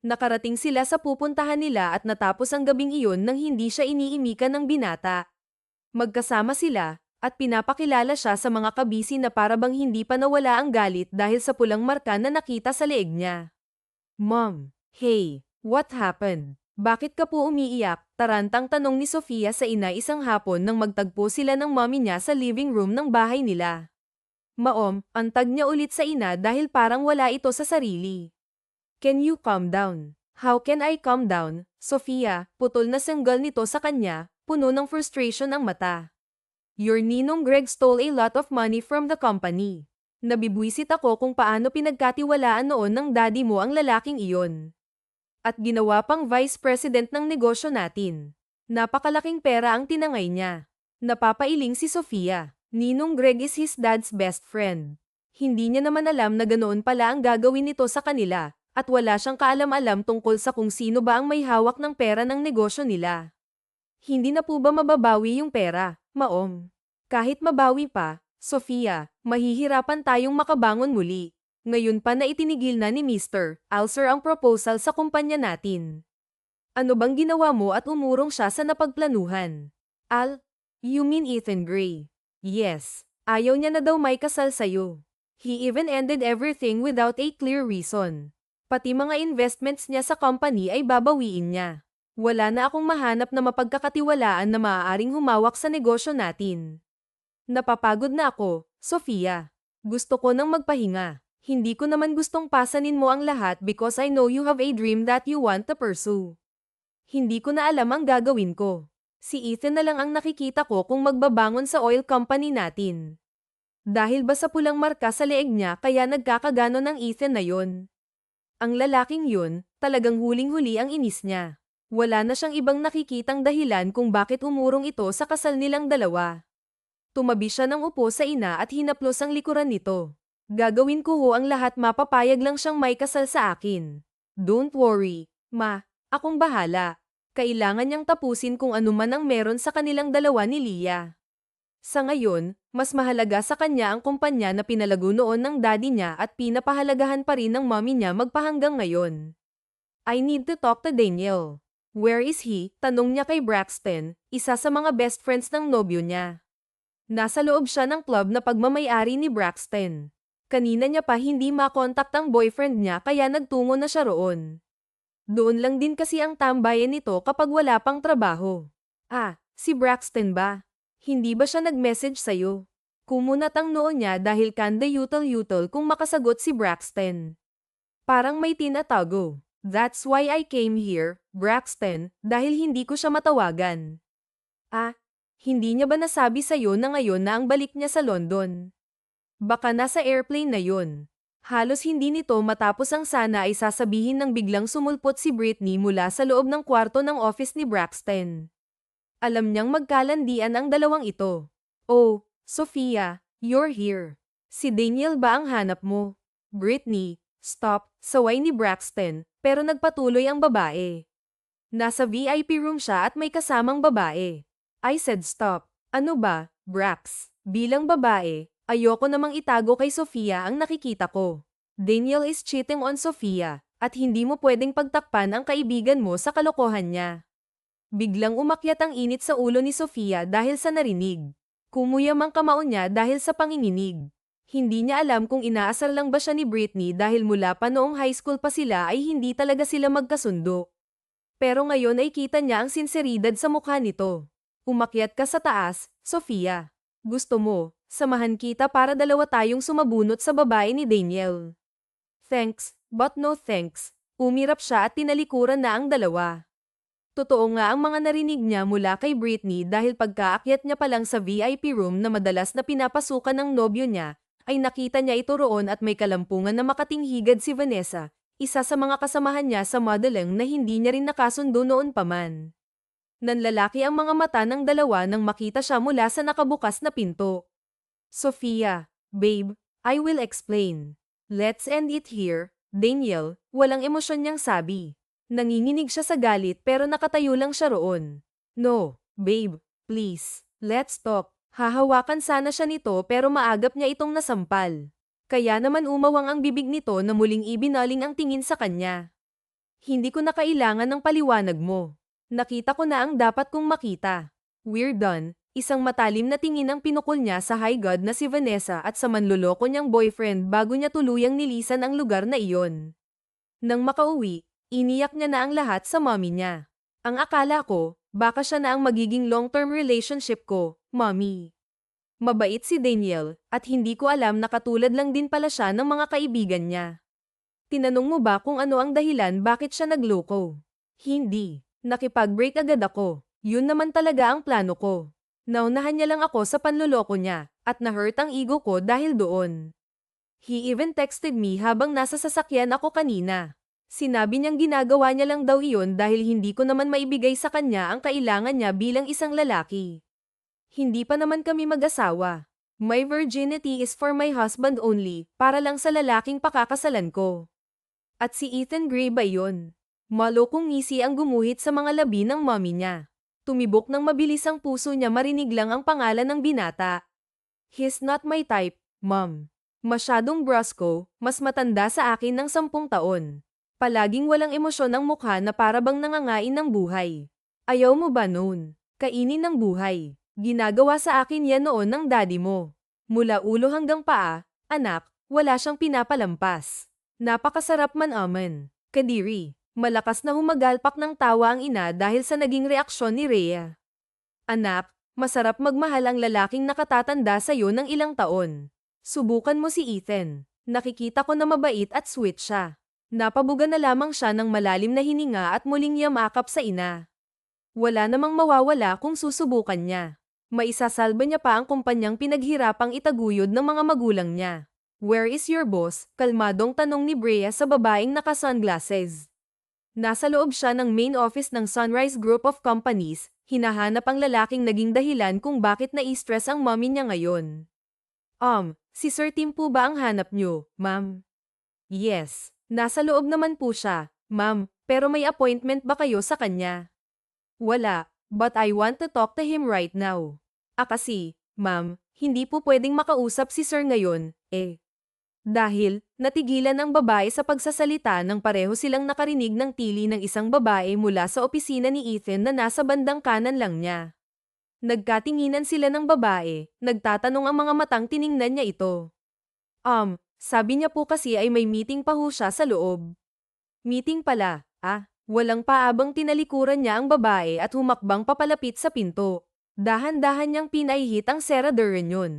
[SPEAKER 1] Nakarating sila sa pupuntahan nila at natapos ang gabing iyon nang hindi siya iniimikan ng binata. Magkasama sila, at pinapakilala siya sa mga kabisi na parabang hindi pa nawala ang galit dahil sa pulang marka na nakita sa leeg niya. Mom, hey, what happened? Bakit ka po umiiyak? Tarantang tanong ni Sofia sa ina isang hapon nang magtagpo sila ng mommy niya sa living room ng bahay nila. Maom, antag niya ulit sa ina dahil parang wala ito sa sarili. Can you calm down? How can I calm down? Sofia, putol na sanggal nito sa kanya, puno ng frustration ang mata. Your ninong Greg stole a lot of money from the company. Nabibwisit ako kung paano pinagkatiwalaan noon ng daddy mo ang lalaking iyon. At ginawa pang vice president ng negosyo natin. Napakalaking pera ang tinangay niya. Napapailing si Sofia. Ninong Greg is his dad's best friend. Hindi niya naman alam na ganoon pala ang gagawin nito sa kanila, at wala siyang kaalam-alam tungkol sa kung sino ba ang may hawak ng pera ng negosyo nila. Hindi na po ba mababawi yung pera, Maom? Kahit mabawi pa, Sofia, mahihirapan tayong makabangon muli. Ngayon pa na itinigil na ni Mr. Alcer ang proposal sa kumpanya natin. Ano bang ginawa mo at umurong siya sa napagplanuhan? You mean Ethan Gray? Yes, ayaw niya na daw may kasal sa'yo. He even ended everything without a clear reason. Pati mga investments niya sa company ay babawiin niya. Wala na akong mahanap na mapagkakatiwalaan na maaaring humawak sa negosyo natin. Napapagod na ako, Sofia. Gusto ko nang magpahinga. Hindi ko naman gustong pasanin mo ang lahat because I know you have a dream that you want to pursue. Hindi ko na alam ang gagawin ko. Si Ethan na lang ang nakikita ko kung magbabangon sa oil company natin. Dahil ba sa pulang marka sa leeg niya kaya nagkakagano ng Ethan na yon? Ang lalaking yun, talagang huling-huli ang inis niya. Wala na siyang ibang nakikitang dahilan kung bakit umurong ito sa kasal nilang dalawa. Tumabi siya ng upo sa ina at hinaplos ang likuran nito. Gagawin ko ho ang lahat, mapapayag lang siyang may kasal sa akin. Don't worry, ma. Akong bahala. Kailangan niyang tapusin kung ano man ang meron sa kanilang dalawa ni Leah. Sa ngayon, mas mahalaga sa kanya ang kumpanya na pinalago noon ng daddy niya at pinapahalagahan pa rin ng mommy niya magpahanggang ngayon. I need to talk to Daniel. Where is he? Tanong niya kay Braxton, isa sa mga best friends ng nobyo niya. Nasa loob siya ng club na pagmamay-ari ni Braxton. Kanina niya pa hindi makontak ang boyfriend niya kaya nagtungo na siya roon. Doon lang din kasi ang tambayan nito kapag wala pang trabaho. Ah, si Braxton ba? Hindi ba siya nag-message sa'yo? Kumunat ang noo niya dahil kanda yutal-yutal kung makasagot si Braxton. Parang may tinatago. That's why I came here, Braxton, dahil hindi ko siya matawagan. Ah, hindi niya ba nasabi sa'yo na ngayon na ang balik niya sa London? Baka nasa airplane na yun. Halos hindi nito matapos ang sana ay sasabihin nang biglang sumulpot si Britney mula sa loob ng kwarto ng office ni Braxton. Alam niyang magkalandian ang dalawang ito. Oh, Sofia, you're here. Si Daniel ba ang hanap mo? Britney, stop, saway ni Braxton, pero nagpatuloy ang babae. Nasa VIP room siya at may kasamang babae. I said stop. Ano ba, Brax? Bilang babae, ayoko namang itago kay Sofia ang nakikita ko. Daniel is cheating on Sofia, at hindi mo pwedeng pagtakpan ang kaibigan mo sa kalokohan niya. Biglang umakyat ang init sa ulo ni Sofia dahil sa narinig. Kumuyam ang kamao niya dahil sa panginginig. Hindi niya alam kung inaasar lang ba siya ni Britney dahil mula pa noong high school pa sila ay hindi talaga sila magkasundo. Pero ngayon ay kita niya ang sinseridad sa mukha nito. Umakyat ka sa taas, Sofia. Gusto mo, samahan kita para dalawa tayong sumabunot sa babae ni Daniel. Thanks, but no thanks. Umirap siya at tinalikuran na ang dalawa. Totoo nga ang mga narinig niya mula kay Britney dahil pagkaakyat niya pa lang sa VIP room na madalas na pinapasukan ng nobyo niya, ay nakita niya ito roon at may kalampungan na makatinghigad si Vanessa, isa sa mga kasamahan niya sa modeling na hindi niya rin nakasundo noon pa man. Nanlalaki ang mga mata ng dalawa nang makita siya mula sa nakabukas na pinto. Sofia, babe, I will explain. Let's end it here, Daniel, walang emosyon niyang sabi. Nanginginig siya sa galit pero nakatayo lang siya roon. No, babe, please, let's talk. Hahawakan sana siya nito pero maagap niya itong nasampal. Kaya naman umawang ang bibig nito na muling ibinaling ang tingin sa kanya. Hindi ko na kailangan ng paliwanag mo. Nakita ko na ang dapat kong makita. We're done. Isang matalim na tingin ang pinukol niya sa high god na si Vanessa at sa manloloko niyang boyfriend bago niya tuluyang nilisan ang lugar na iyon. Nang makauwi, iniyak niya na ang lahat sa mommy niya. Ang akala ko, baka siya na ang magiging long-term relationship ko, mommy. Mabait si Daniel, at hindi ko alam na katulad lang din pala siya ng mga kaibigan niya. Tinanong mo ba kung ano ang dahilan bakit siya nagloko? Hindi. Nakipag-break agad ako. Yun naman talaga ang plano ko. Naunahan niya lang ako sa panloloko niya, at na-hurt ang ego ko dahil doon. He even texted me habang nasa sasakyan ako kanina. Sinabi niyang ginagawa niya lang daw iyon dahil hindi ko naman maibigay sa kanya ang kailangan niya bilang isang lalaki. Hindi pa naman kami mag-asawa. My virginity is for my husband only, para lang sa lalaking pakakasalan ko. At si Ethan Gray ba yun? Malokong ngisi ang gumuhit sa mga labi ng mommy niya. Tumibok ng mabilis ang puso niya marinig lang ang pangalan ng binata. He's not my type, mom. Masyadong brusko, mas matanda sa akin ng 10 taon. Palaging walang emosyon ang mukha na parabang nangangain ng buhay. Ayaw mo ba noon? Kainin ng buhay. Ginagawa sa akin yan noon ng daddy mo. Mula ulo hanggang paa, anak, wala siyang pinapalampas. Napakasarap man aman. Kadiri. Malakas na humagalpak ng tawa ang ina dahil sa naging reaksyon ni Rhea. Anak, Masarap magmahal ang lalaking nakatatanda sa'yo ng ilang taon. Subukan mo si Ethan. Nakikita ko na mabait at sweet siya. Napabuga na lamang siya ng malalim na hininga at muling yamakap sa ina. Wala namang mawawala kung susubukan niya. Maisasalba niya pa ang kumpanyang pinaghirapang itaguyod ng mga magulang niya. "Where is your boss?" Kalmadong tanong ni Brea sa babaeng naka-sunglasses. Nasa loob siya ng main office ng Sunrise Group of Companies, hinahanap ang lalaking naging dahilan kung bakit na-stress ang mommy niya ngayon. Si Sir Tim po ba ang hanap niyo, ma'am? Yes. Nasa loob naman po siya, ma'am, pero may appointment ba kayo sa kanya? Wala, but I want to talk to him right now. Kasi, ma'am, hindi po pwedeng makausap si Sir ngayon, eh. Dahil, natigilan ang babae sa pagsasalita nang pareho silang nakarinig ng tili ng isang babae mula sa opisina ni Ethan na nasa bandang kanan lang niya. Nagkatinginan sila ng babae, nagtatanong ang mga matang tiningnan niya ito. Sabi niya po kasi ay may meeting pa ho siya sa loob. Meeting pala, walang paabang tinalikuran niya ang babae at humakbang papalapit sa pinto. Dahan-dahan niyang pinaihit ang seraduran yun.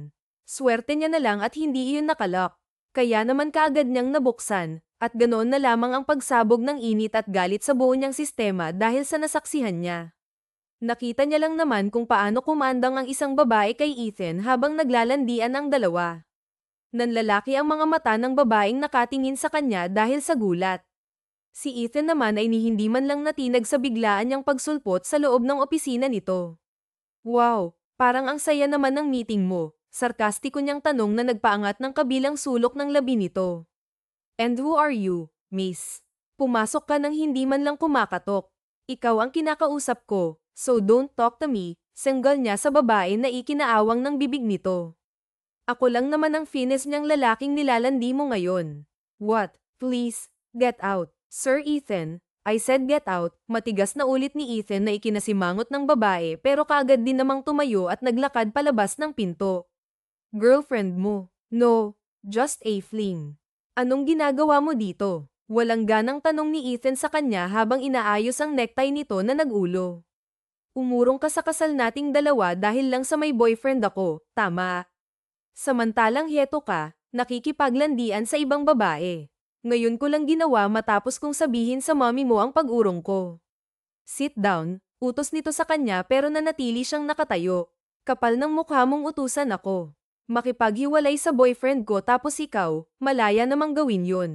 [SPEAKER 1] Swerte niya na lang at hindi iyon nakalak. Kaya naman kaagad niyang nabuksan, at ganoon na lamang ang pagsabog ng init at galit sa buo niyang sistema dahil sa nasaksihan niya. Nakita niya lang naman kung paano kumandang ang isang babae kay Ethan habang naglalandian ang dalawa. Nanlalaki ang mga mata ng babaeng nakatingin sa kanya dahil sa gulat. Si Ethan naman ay hindi man lang natinag sa biglaan niyang pagsulpot sa loob ng opisina nito. "Wow, parang ang saya naman ng meeting mo." Sarkastiko niyang tanong na nagpaangat ng kabilang sulok ng labi nito. "And who are you, miss?" Pumasok ka nang hindi man lang kumakatok. "Ikaw ang kinakausap ko, so don't talk to me," senggal niya sa babae na ikinaawang ng bibig nito. "Ako lang naman ang finesse niyang lalaking nilalandi mo ngayon." "What? Please, get out." "Sir Ethan, I said get out." Matigas na ulit ni Ethan na ikinasimangot ng babae pero kaagad din namang tumayo at naglakad palabas ng pinto. "Girlfriend mo?" "No, just a fling." "Anong ginagawa mo dito?" Walang ganang tanong ni Ethan sa kanya habang inaayos ang necktie nito na nag-ulo. "Umurong ka sa kasal nating dalawa dahil lang sa may boyfriend ako, tama? Samantalang heto ka, nakikipaglandian sa ibang babae. Ngayon ko lang ginawa matapos kong sabihin sa mommy mo ang pag-urong ko." "Sit down," utos nito sa kanya pero nanatili siyang nakatayo. "Kapal ng mukha mong utusan ako. Makipaghiwalay sa boyfriend ko tapos ikaw, malaya namang gawin yun."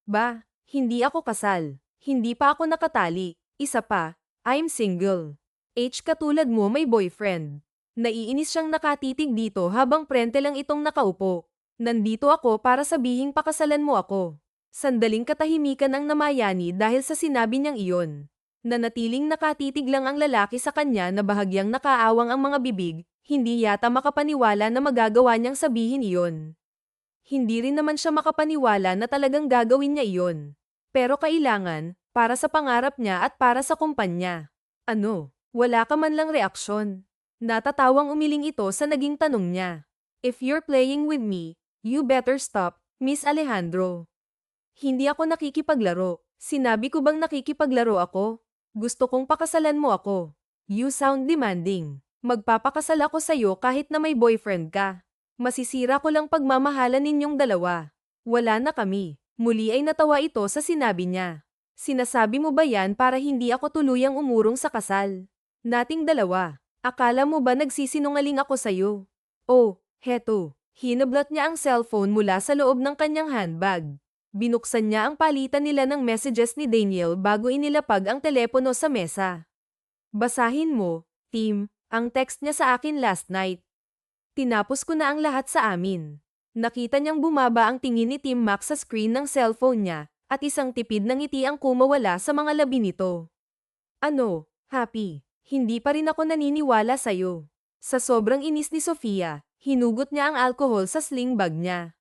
[SPEAKER 1] "Ba, hindi ako kasal. Hindi pa ako nakatali. Isa pa, I'm single." Katulad mo may boyfriend." Naiinis siyang nakatitig dito habang prente lang itong nakaupo. "Nandito ako para sabihing pakasalan mo ako." Sandaling katahimikan ang namayani dahil sa sinabi niyang iyon. Nanatiling nakatitig lang ang lalaki sa kanya na bahagyang nakaawang ang mga bibig. Hindi yata makapaniwala na magagawa niyang sabihin iyon. Hindi rin naman siya makapaniwala na talagang gagawin niya iyon. Pero kailangan, para sa pangarap niya at para sa kumpanya. "Ano? Wala ka man lang reaksyon?" Natatawang umiling ito sa naging tanong niya. "If you're playing with me, you better stop, Miss Alejandro." "Hindi ako nakikipaglaro. Sinabi ko bang nakikipaglaro ako? Gusto kong pakasalan mo ako." "You sound demanding." "Magpapakasal ako sa'yo kahit na may boyfriend ka. Masisira ko lang pagmamahalan ninyong dalawa." "Wala na kami." Muli ay natawa ito sa sinabi niya. "Sinasabi mo ba yan para hindi ako tuluyang umurong sa kasal nating dalawa? Akala mo ba nagsisinungaling ako sa'yo?" "Oh, heto." Hinablot niya ang cellphone mula sa loob ng kanyang handbag. Binuksan niya ang palitan nila ng messages ni Daniel bago inilapag ang telepono sa mesa. "Basahin mo, Tim, ang text niya sa akin last night. Tinapos ko na ang lahat sa amin." Nakita niyang bumaba ang tingin ni Tim Max sa screen ng cellphone niya, at isang tipid ng ngiti ang kumawala sa mga labi nito. "Ano, Happy? Hindi pa rin ako naniniwala sa'yo." Sa sobrang inis ni Sofia, hinugot niya ang alcohol sa sling bag niya.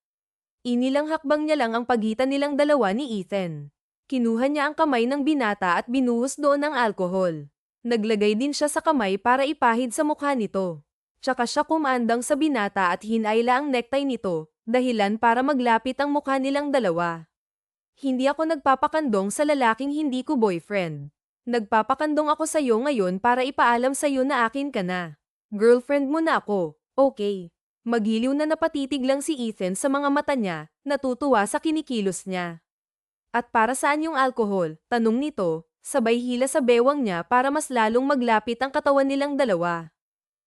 [SPEAKER 1] Inilang hakbang niya lang ang pagitan nilang dalawa ni Ethan. Kinuha niya ang kamay ng binata at binuhos doon ang alcohol. Naglagay din siya sa kamay para ipahid sa mukha nito. Tsaka siya kumandang sa binata at hinayla ang necktie nito, dahilan para maglapit ang mukha nilang dalawa. "Hindi ako nagpapakandong sa lalaking hindi ko boyfriend. Nagpapakandong ako sa'yo ngayon para ipaalam sa'yo na akin ka na." Girlfriend mo na ako, okay. Magiliw na napatitig lang si Ethan sa mga mata niya, natutuwa sa kinikilos niya. At para saan yung alkohol? Tanong nito, sabay hila sa bewang niya para mas lalong maglapit ang katawan nilang dalawa.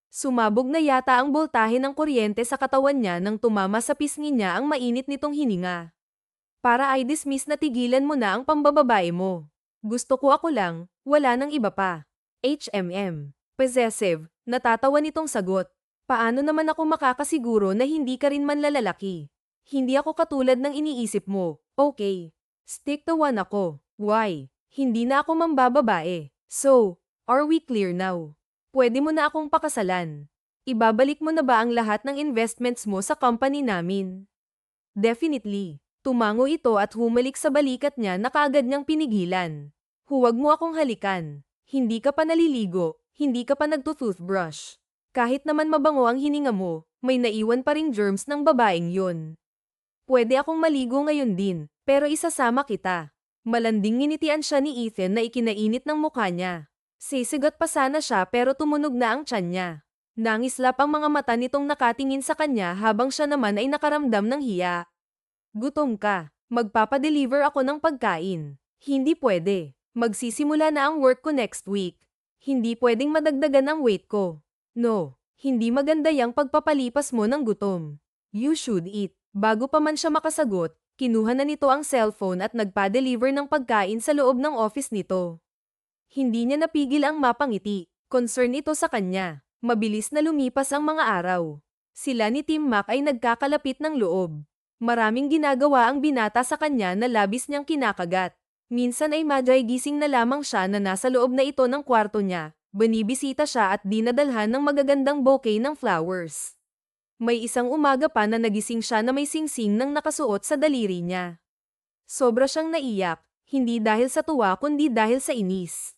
[SPEAKER 1] Sumabog na yata ang boltahe ng kuryente sa katawan niya nang tumama sa pisngi niya ang mainit nitong hininga. Para ay dismiss na tigilan mo na ang pambababae mo. Gusto ko ako lang, wala nang iba pa. HMM. Possessive, natatawa nitong sagot. Paano naman ako makakasiguro na hindi ka rin manlalalaki? Hindi ako katulad ng iniisip mo, okay. Stick to one ako. Why? Hindi na ako mambababae. So, are we clear now? Pwede mo na akong pakasalan. Ibabalik mo na ba ang lahat ng investments mo sa company namin? Definitely. Tumango ito at humalik sa balikat niya na kaagad niyang pinigilan. Huwag mo akong halikan. Hindi ka pa naliligo, hindi ka pa nagto-toothbrush. Kahit naman mabango ang hininga mo, may naiwan pa ring germs ng babaeng yun. Pwede akong maligo ngayon din, pero isasama kita. Malanding nginitian siya ni Ethan na ikinainit ng mukha niya. Sisigat pa sana siya pero tumunog na ang tiyan niya. Nangislap ang mga mata nitong nakatingin sa kanya habang siya naman ay nakaramdam ng hiya. Gutom ka. Magpapadeliver ako ng pagkain. Hindi pwede. Magsisimula na ang work ko next week. Hindi pwedeng madagdagan ang weight ko. No, hindi maganda yang pagpapalipas mo ng gutom. You should eat. Bago pa man siya makasagot, kinuha na nito ang cellphone at nagpa-deliver ng pagkain sa loob ng office nito. Hindi niya napigil ang mapangiti. Concern ito sa kanya. Mabilis na lumipas ang mga araw. Sila ni Tim Mac ay nagkakalapit ng loob. Maraming ginagawa ang binata sa kanya na labis niyang kinakagat. Minsan ay madyay gising na lamang siya na nasa loob na ito ng kwarto niya. Binibisita siya at dinadalhan ng magagandang bouquet ng flowers. May isang umaga pa na nagising siya na may singsing nang nakasuot sa daliri niya. Sobra siyang naiyak, hindi dahil sa tuwa kundi dahil sa inis.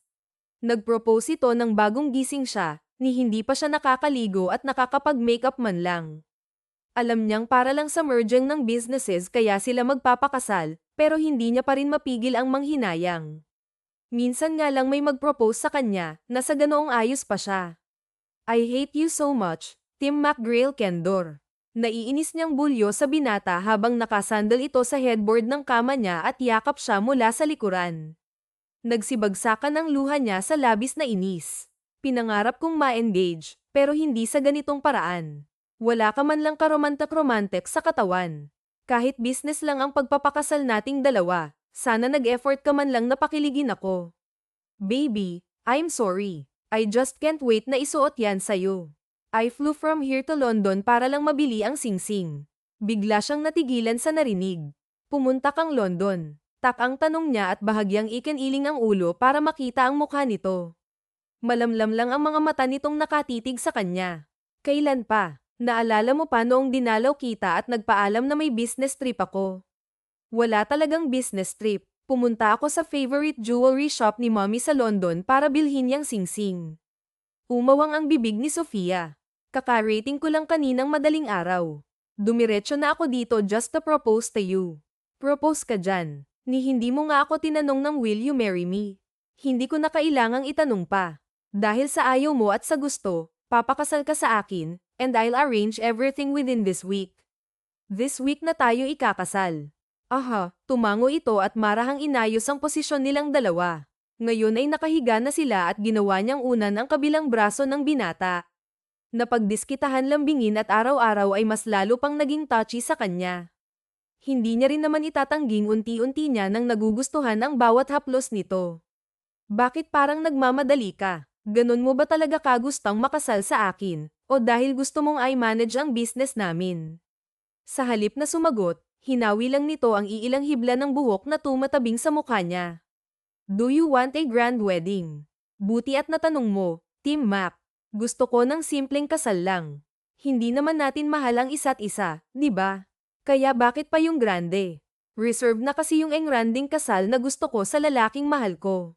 [SPEAKER 1] Nag-propose ito nang bagong gising siya, ni hindi pa siya nakakaligo at nakakapag-makeup man lang. Alam niyang para lang sa merging ng businesses kaya sila magpapakasal, pero hindi niya pa rin mapigil ang manghinayang. Minsan nga lang may mag-propose sa kanya, na sa ganoong ayos pa siya. I hate you so much, Tim McGrail Kendor. Naiinis niyang bulyo sa binata habang nakasandal ito sa headboard ng kama niya at yakap siya mula sa likuran. Nagsibagsakan ang luha niya sa labis na inis. Pinangarap kong ma-engage, pero hindi sa ganitong paraan. Wala ka man lang karomantak-romantic sa katawan. Kahit business lang ang pagpapakasal nating dalawa, sana nag-effort ka man lang na pakiligin ako. Baby, I'm sorry. I just can't wait na isuot yan sa'yo. I flew from here to London para lang mabili ang singsing. Bigla siyang natigilan sa narinig. Pumunta kang London. Tak ang tanong niya at bahagyang ikiniling ang ulo para makita ang mukha nito. Malamlam lang ang mga mata nitong nakatitig sa kanya. Kailan pa? Naalala mo pa noong dinalaw kita at nagpaalam na may business trip ako? Wala talagang business trip. Pumunta ako sa favorite jewelry shop ni Mommy sa London para bilhin yang singsing. Umawang ang bibig ni Sofia. Kaka-rating ko lang kaninang madaling araw. Dumiretso na ako dito just to propose to you. Propose ka dyan. Ni hindi mo nga ako tinanong ng will you marry me? Hindi ko na kailangang itanong pa. Dahil sa ayaw mo at sa gusto, papakasal ka sa akin, and I'll arrange everything within this week. This week na tayo ikakasal. Aha, tumango ito at marahang inayos ang posisyon nilang dalawa. Ngayon ay nakahiga na sila at ginawa niyang unan ang kabilang braso ng binata. Napagdiskitahan lambingin at araw-araw ay mas lalo pang naging touchy sa kanya. Hindi niya rin naman itatangging unti-unti niya nang nagugustuhan ang bawat haplos nito. Bakit parang nagmamadali ka? Ganon mo ba talaga kagustang makasal sa akin? O dahil gusto mong i-manage ang business namin? Sa halip na sumagot, hinawi lang nito ang iilang hibla ng buhok na tumatabing sa mukha niya. Do you want a grand wedding? Buti at natanong mo, Tim Mac. Gusto ko ng simpleng kasal lang. Hindi naman natin mahal ang isa't isa, di ba? Kaya bakit pa yung grande? Reserve na kasi yung engranding kasal na gusto ko sa lalaking mahal ko.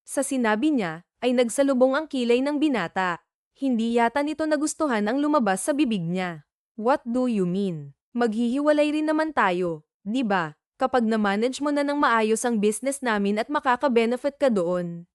[SPEAKER 1] Sa sinabi niya, ay nagsalubong ang kilay ng binata. Hindi yata nito nagustuhan ang lumabas sa bibig niya. What do you mean? Maghihiwalay rin naman tayo, di ba? Kapag na-manage mo na ng maayos ang business namin at makaka-benefit ka doon.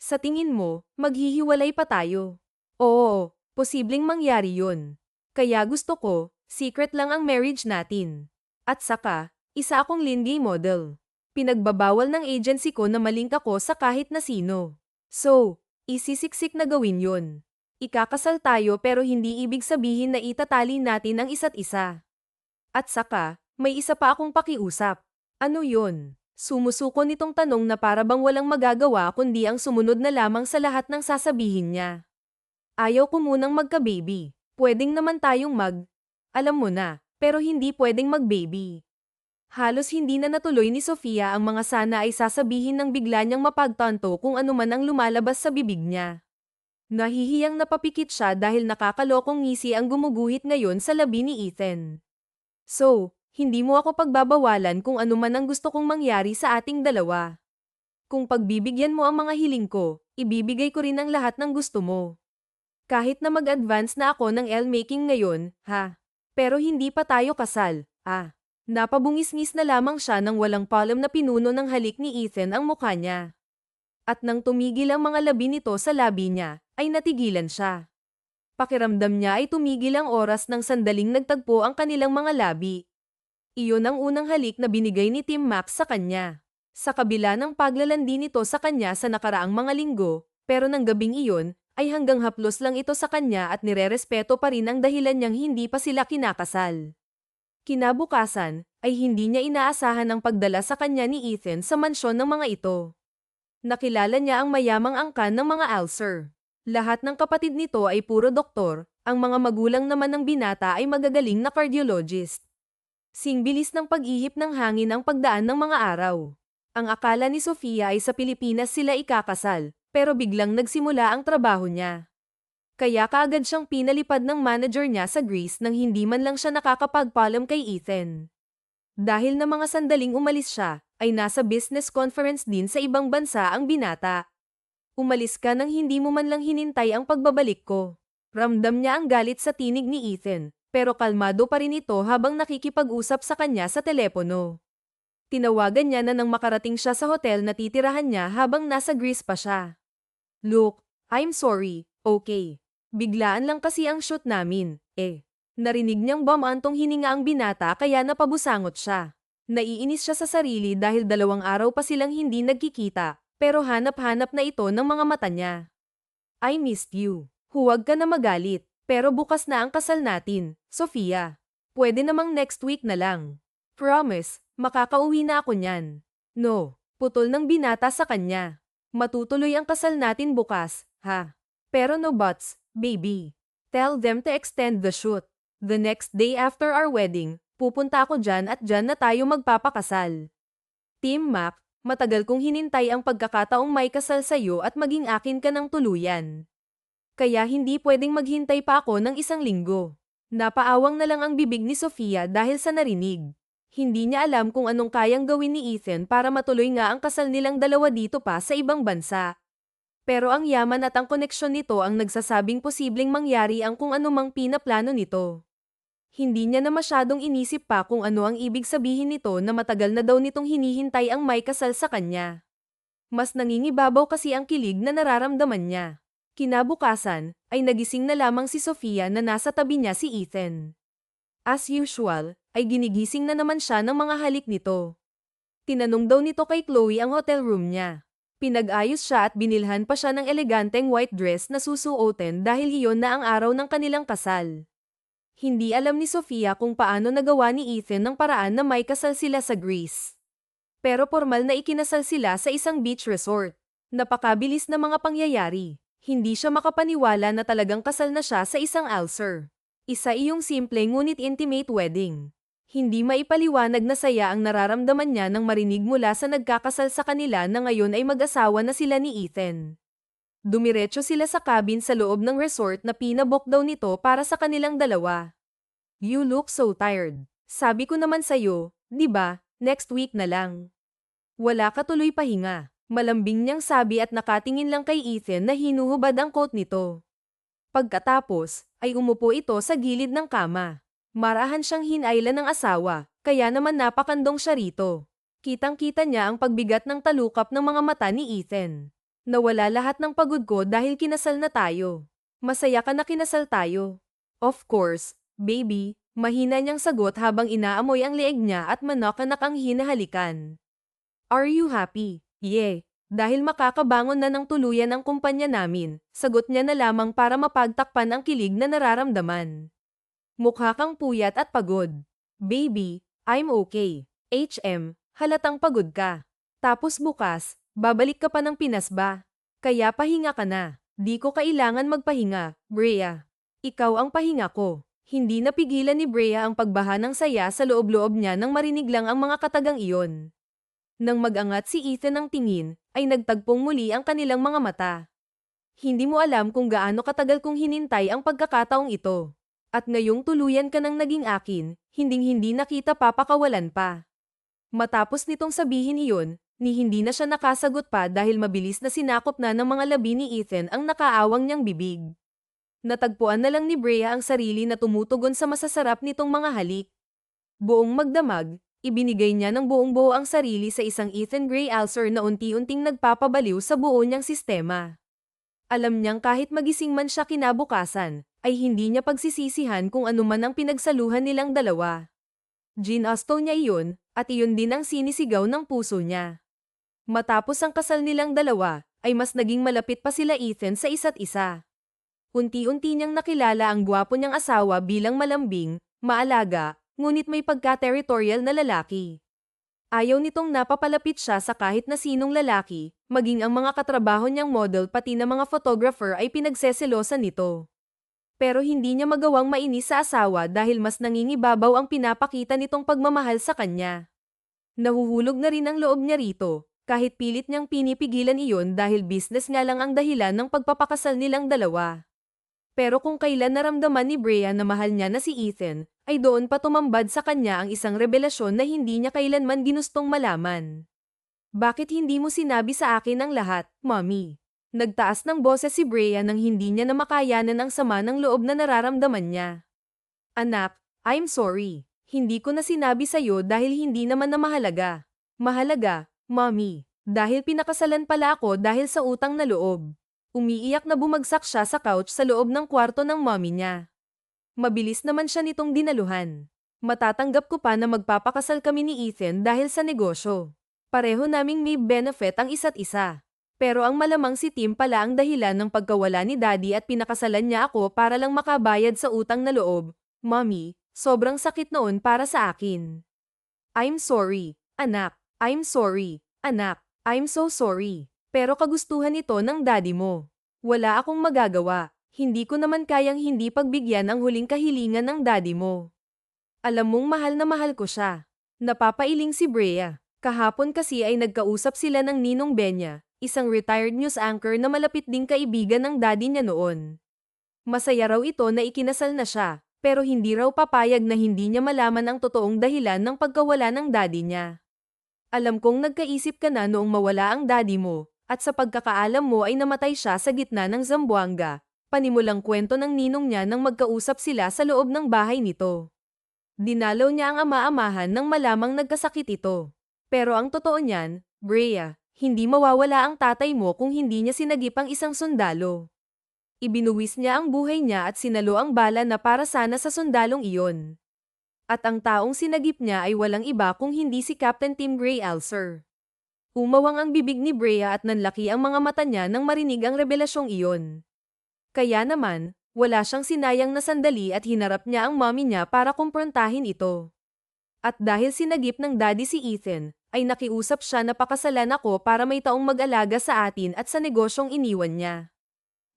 [SPEAKER 1] Sa tingin mo, maghihiwalay pa tayo? Oo, Posibleng mangyari yun. Kaya gusto ko, secret lang ang marriage natin. At saka, isa akong Lindy model. Pinagbabawal ng agency ko na malink ako sa kahit na sino. So, isisiksik na gawin yun. Ikakasal tayo pero hindi ibig sabihin na itatali natin ang isa't isa. At saka, may isa pa akong pakiusap. Ano yun? Sumusuko nitong tanong na para bang walang magagawa kundi ang sumunod na lamang sa lahat ng sasabihin niya. Ayaw ko munang magka-baby. Pwedeng naman tayong alam mo na, pero hindi pwedeng mag-baby. Halos hindi na natuloy ni Sofia ang mga sana ay sasabihin ng bigla niyang mapagtanto kung ano man ang lumalabas sa bibig niya. Nahihiyang napapikit siya dahil nakakalokong ngisi ang gumuguhit ngayon sa labi ni Ethan. So, hindi mo ako pagbabawalan kung ano man ang gusto kong mangyari sa ating dalawa. Kung pagbibigyan mo ang mga hiling ko, ibibigay ko rin ang lahat ng gusto mo. Kahit na mag-advance na ako ng L-making ngayon, ha? Pero hindi pa tayo kasal, Napabungis-ngis na lamang siya nang walang palam na pinuno ng halik ni Ethan ang mukha niya. At nang tumigil ang mga labi nito sa labi niya, ay natigilan siya. Pakiramdam niya ay tumigil ang oras ng sandaling nagtagpo ang kanilang mga labi. Iyon ang unang halik na binigay ni Tim Max sa kanya. Sa kabila ng paglalandi nito sa kanya sa nakaraang mga linggo, pero ng gabing iyon, ay hanggang haplos lang ito sa kanya at nirerespeto pa rin ang dahilan niyang hindi pa sila kinakasal. Kinabukasan, ay hindi niya inaasahan ang pagdala sa kanya ni Ethan sa mansyon ng mga ito. Nakilala niya ang mayamang angkan ng mga Alcer. Lahat ng kapatid nito ay puro doktor, ang mga magulang naman ng binata ay magagaling na cardiologist. Singbilis ng pag-ihip ng hangin ang pagdaan ng mga araw. Ang akala ni Sofia ay sa Pilipinas sila ikakasal, pero biglang nagsimula ang trabaho niya. Kaya kaagad siyang pinalipad ng manager niya sa Greece nang hindi man lang siya nakakapagpaalam kay Ethan. Dahil na mga sandaling umalis siya, ay nasa business conference din sa ibang bansa ang binata. Umalis ka nang hindi mo man lang hinintay ang pagbabalik ko. Ramdam niya ang galit sa tinig ni Ethan, pero kalmado pa rin ito habang nakikipag-usap sa kanya sa telepono. Tinawagan niya na nang makarating siya sa hotel na titirahan niya habang nasa Greece pa siya. Look, I'm sorry, okay. Biglaan lang kasi ang shoot namin, Narinig niyang bumantong hininga ang binata kaya napabusangot siya. Naiinis siya sa sarili dahil 2 araw pa silang hindi nagkikita, pero hanap-hanap na ito ng mga mata niya. I missed you. Huwag ka na magalit, pero bukas na ang kasal natin, Sofia. Pwede namang next week na lang. Promise, makakauwi na ako niyan. No, putol ng binata sa kanya. Matutuloy ang kasal natin bukas, ha? Pero no buts, baby. Tell them to extend the shoot. The next day after our wedding, pupunta ako dyan at dyan na tayo magpapakasal. Tim Mac, matagal kong hinintay ang pagkakataong may kasal sa'yo at maging akin ka ng tuluyan. Kaya hindi pwedeng maghintay pa ako ng 1 linggo. Napaawang na lang ang bibig ni Sofia dahil sa narinig. Hindi niya alam kung anong kayang gawin ni Ethan para matuloy nga ang kasal nilang dalawa dito pa sa ibang bansa. Pero ang yaman at ang koneksyon nito ang nagsasabing posibleng mangyari ang kung anumang pinaplano nito. Hindi niya na masyadong inisip pa kung ano ang ibig sabihin nito na matagal na daw nitong hinihintay ang may kasal sa kanya. Mas nangingibabaw kasi ang kilig na nararamdaman niya. Kinabukasan, ay nagising na lamang si Sofia na nasa tabi niya si Ethan. As usual, ay ginigising na naman siya ng mga halik nito. Tinanong daw nito kay Chloe ang hotel room niya. Pinag-ayos siya at binilhan pa siya ng eleganteng white dress na susuotin dahil iyon na ang araw ng kanilang kasal. Hindi alam ni Sofia kung paano nagawa ni Ethan ng paraan na may kasal sila sa Greece. Pero formal na ikinasal sila sa isang beach resort. Napakabilis na mga pangyayari. Hindi siya makapaniwala na talagang kasal na siya sa isang Alcer. Isa iyong simple ngunit intimate wedding. Hindi maipaliwanag na saya ang nararamdaman niya nang marinig mula sa nagkakasal sa kanila na ngayon ay mag-asawa na sila ni Ethan. Dumiretso sila sa cabin sa loob ng resort na pinabook daw nito para sa kanilang dalawa. You look so tired. Sabi ko naman sa'yo, di ba, next week na lang. Wala ka tuloy pahinga. Malambing niyang sabi at nakatingin lang kay Ethan na hinuhubad ang coat nito. Pagkatapos, ay umupo ito sa gilid ng kama. Marahan siyang hinayla ng asawa, kaya naman napakandong siya rito. Kitang-kita niya ang pagbigat ng talukap ng mga mata ni Ethan. Nawala lahat ng pagod ko dahil kinasal na tayo. Masaya ka na kinasal tayo. Of course, baby, mahina niyang sagot habang inaamoy ang leeg niya at manok-anak ang hinahalikan. Are you happy? Yeah. Dahil makakabangon na ng tuluyan ang kumpanya namin, sagot niya na lamang para mapagtakpan ang kilig na nararamdaman. Mukha kang puyat at pagod. Baby, I'm okay. Halatang pagod ka. Tapos bukas, babalik ka pa ng Pinas ba? Kaya pahinga ka na. Di ko kailangan magpahinga, Brea. Ikaw ang pahinga ko. Hindi napigilan ni Brea ang pagbaha ng saya sa loob-loob niya nang marinig lang ang mga katagang iyon. Nang mag-angat si Ethan ng tingin, ay nagtagpong muli ang kanilang mga mata. Hindi mo alam kung gaano katagal kong hinintay ang pagkakataong ito. At ngayong tuluyan ka nang naging akin, hinding-hindi na kita papakawalan pa. Matapos nitong sabihin iyon, hindi na siya nakasagot pa dahil mabilis na sinakop na ng mga labi ni Ethan ang nakaawang niyang bibig. Natagpuan na lang ni Brea ang sarili na tumutugon sa masasarap nitong mga halik. Buong magdamag, ibinigay niya ng buong-buo ang sarili sa isang Ethan Gray ulcer na unti-unting nagpapabaliw sa buo niyang sistema. Alam niyang kahit magising man siya kinabukasan, ay hindi niya pagsisisihan kung anuman ang pinagsaluhan nilang dalawa. Ginasto niya iyon, at iyon din ang sinisigaw ng puso niya. Matapos ang kasal nilang dalawa, ay mas naging malapit pa sila Ethan sa isa't isa. Unti-unti niyang nakilala ang gwapo niyang asawa bilang malambing, maalaga, ngunit may pagka-territorial na lalaki. Ayaw nitong napapalapit siya sa kahit na sinong lalaki, maging ang mga katrabaho niyang model pati na mga photographer ay pinagseselosan nito. Pero hindi niya magawang mainis sa asawa dahil mas nangingibabaw ang pinapakita nitong pagmamahal sa kanya. Nahuhulog na rin ang loob niya rito, kahit pilit niyang pinipigilan iyon dahil business nga lang ang dahilan ng pagpapakasal nilang dalawa. Pero kung kailan naramdaman ni Brea na mahal niya na si Ethan, ay doon pa tumambad sa kanya ang isang revelasyon na hindi niya kailanman ginustong malaman. Bakit hindi mo sinabi sa akin ang lahat, Mommy? Nagtaas ng boses si Brea nang hindi niya na makayanan ang sama ng loob na nararamdaman niya. Anak, I'm sorry. Hindi ko na sinabi sa'yo dahil hindi naman na mahalaga. Mahalaga, Mommy. Dahil pinakasalan pala ako dahil sa utang na loob. Umiiyak na bumagsak siya sa couch sa loob ng kwarto ng mommy niya. Mabilis naman siya nitong dinaluhan. Matatanggap ko pa na magpapakasal kami ni Ethan dahil sa negosyo. Pareho naming may benefit ang isa't isa. Pero ang malamang si Tim pala ang dahilan ng pagkawala ni Daddy at pinakasalan niya ako para lang makabayad sa utang na loob. Mommy, sobrang sakit noon para sa akin. I'm sorry, anak. I'm sorry, anak. I'm so sorry. Pero kagustuhan ito ng daddy mo. Wala akong magagawa. Hindi ko naman kayang hindi pagbigyan ang huling kahilingan ng daddy mo. Alam mong mahal na mahal ko siya. Napapailing si Brea. Kahapon kasi ay nagkausap sila ng Ninong Benya, isang retired news anchor na malapit ding kaibigan ng daddy niya noon. Masaya raw ito na ikinasal na siya, pero hindi raw papayag na hindi niya malaman ang totoong dahilan ng pagkawala ng daddy niya. Alam kong nagkaisip ka na noong mawala ang daddy mo. At sa pagkakaalam mo ay namatay siya sa gitna ng Zamboanga, panimulang kwento ng ninong niya nang magkausap sila sa loob ng bahay nito. Dinalaw niya ang ama-amahan nang malamang nagkasakit ito. Pero ang totoo niyan, Brea, hindi mawawala ang tatay mo kung hindi niya sinagip ang isang sundalo. Ibinuwis niya ang buhay niya at sinalo ang bala na para sana sa sundalong iyon. At ang taong sinagip niya ay walang iba kung hindi si Captain Tim Gray Ulcer. Umawang ang bibig ni Brea at nanlaki ang mga mata niya nang marinig ang revelasyong iyon. Kaya naman, wala siyang sinayang na sandali at hinarap niya ang mommy niya para kumprontahin ito. At dahil sinagip ng daddy si Ethan, ay nakiusap siya na pakasalan ako para may taong mag-alaga sa atin at sa negosyong iniwan niya.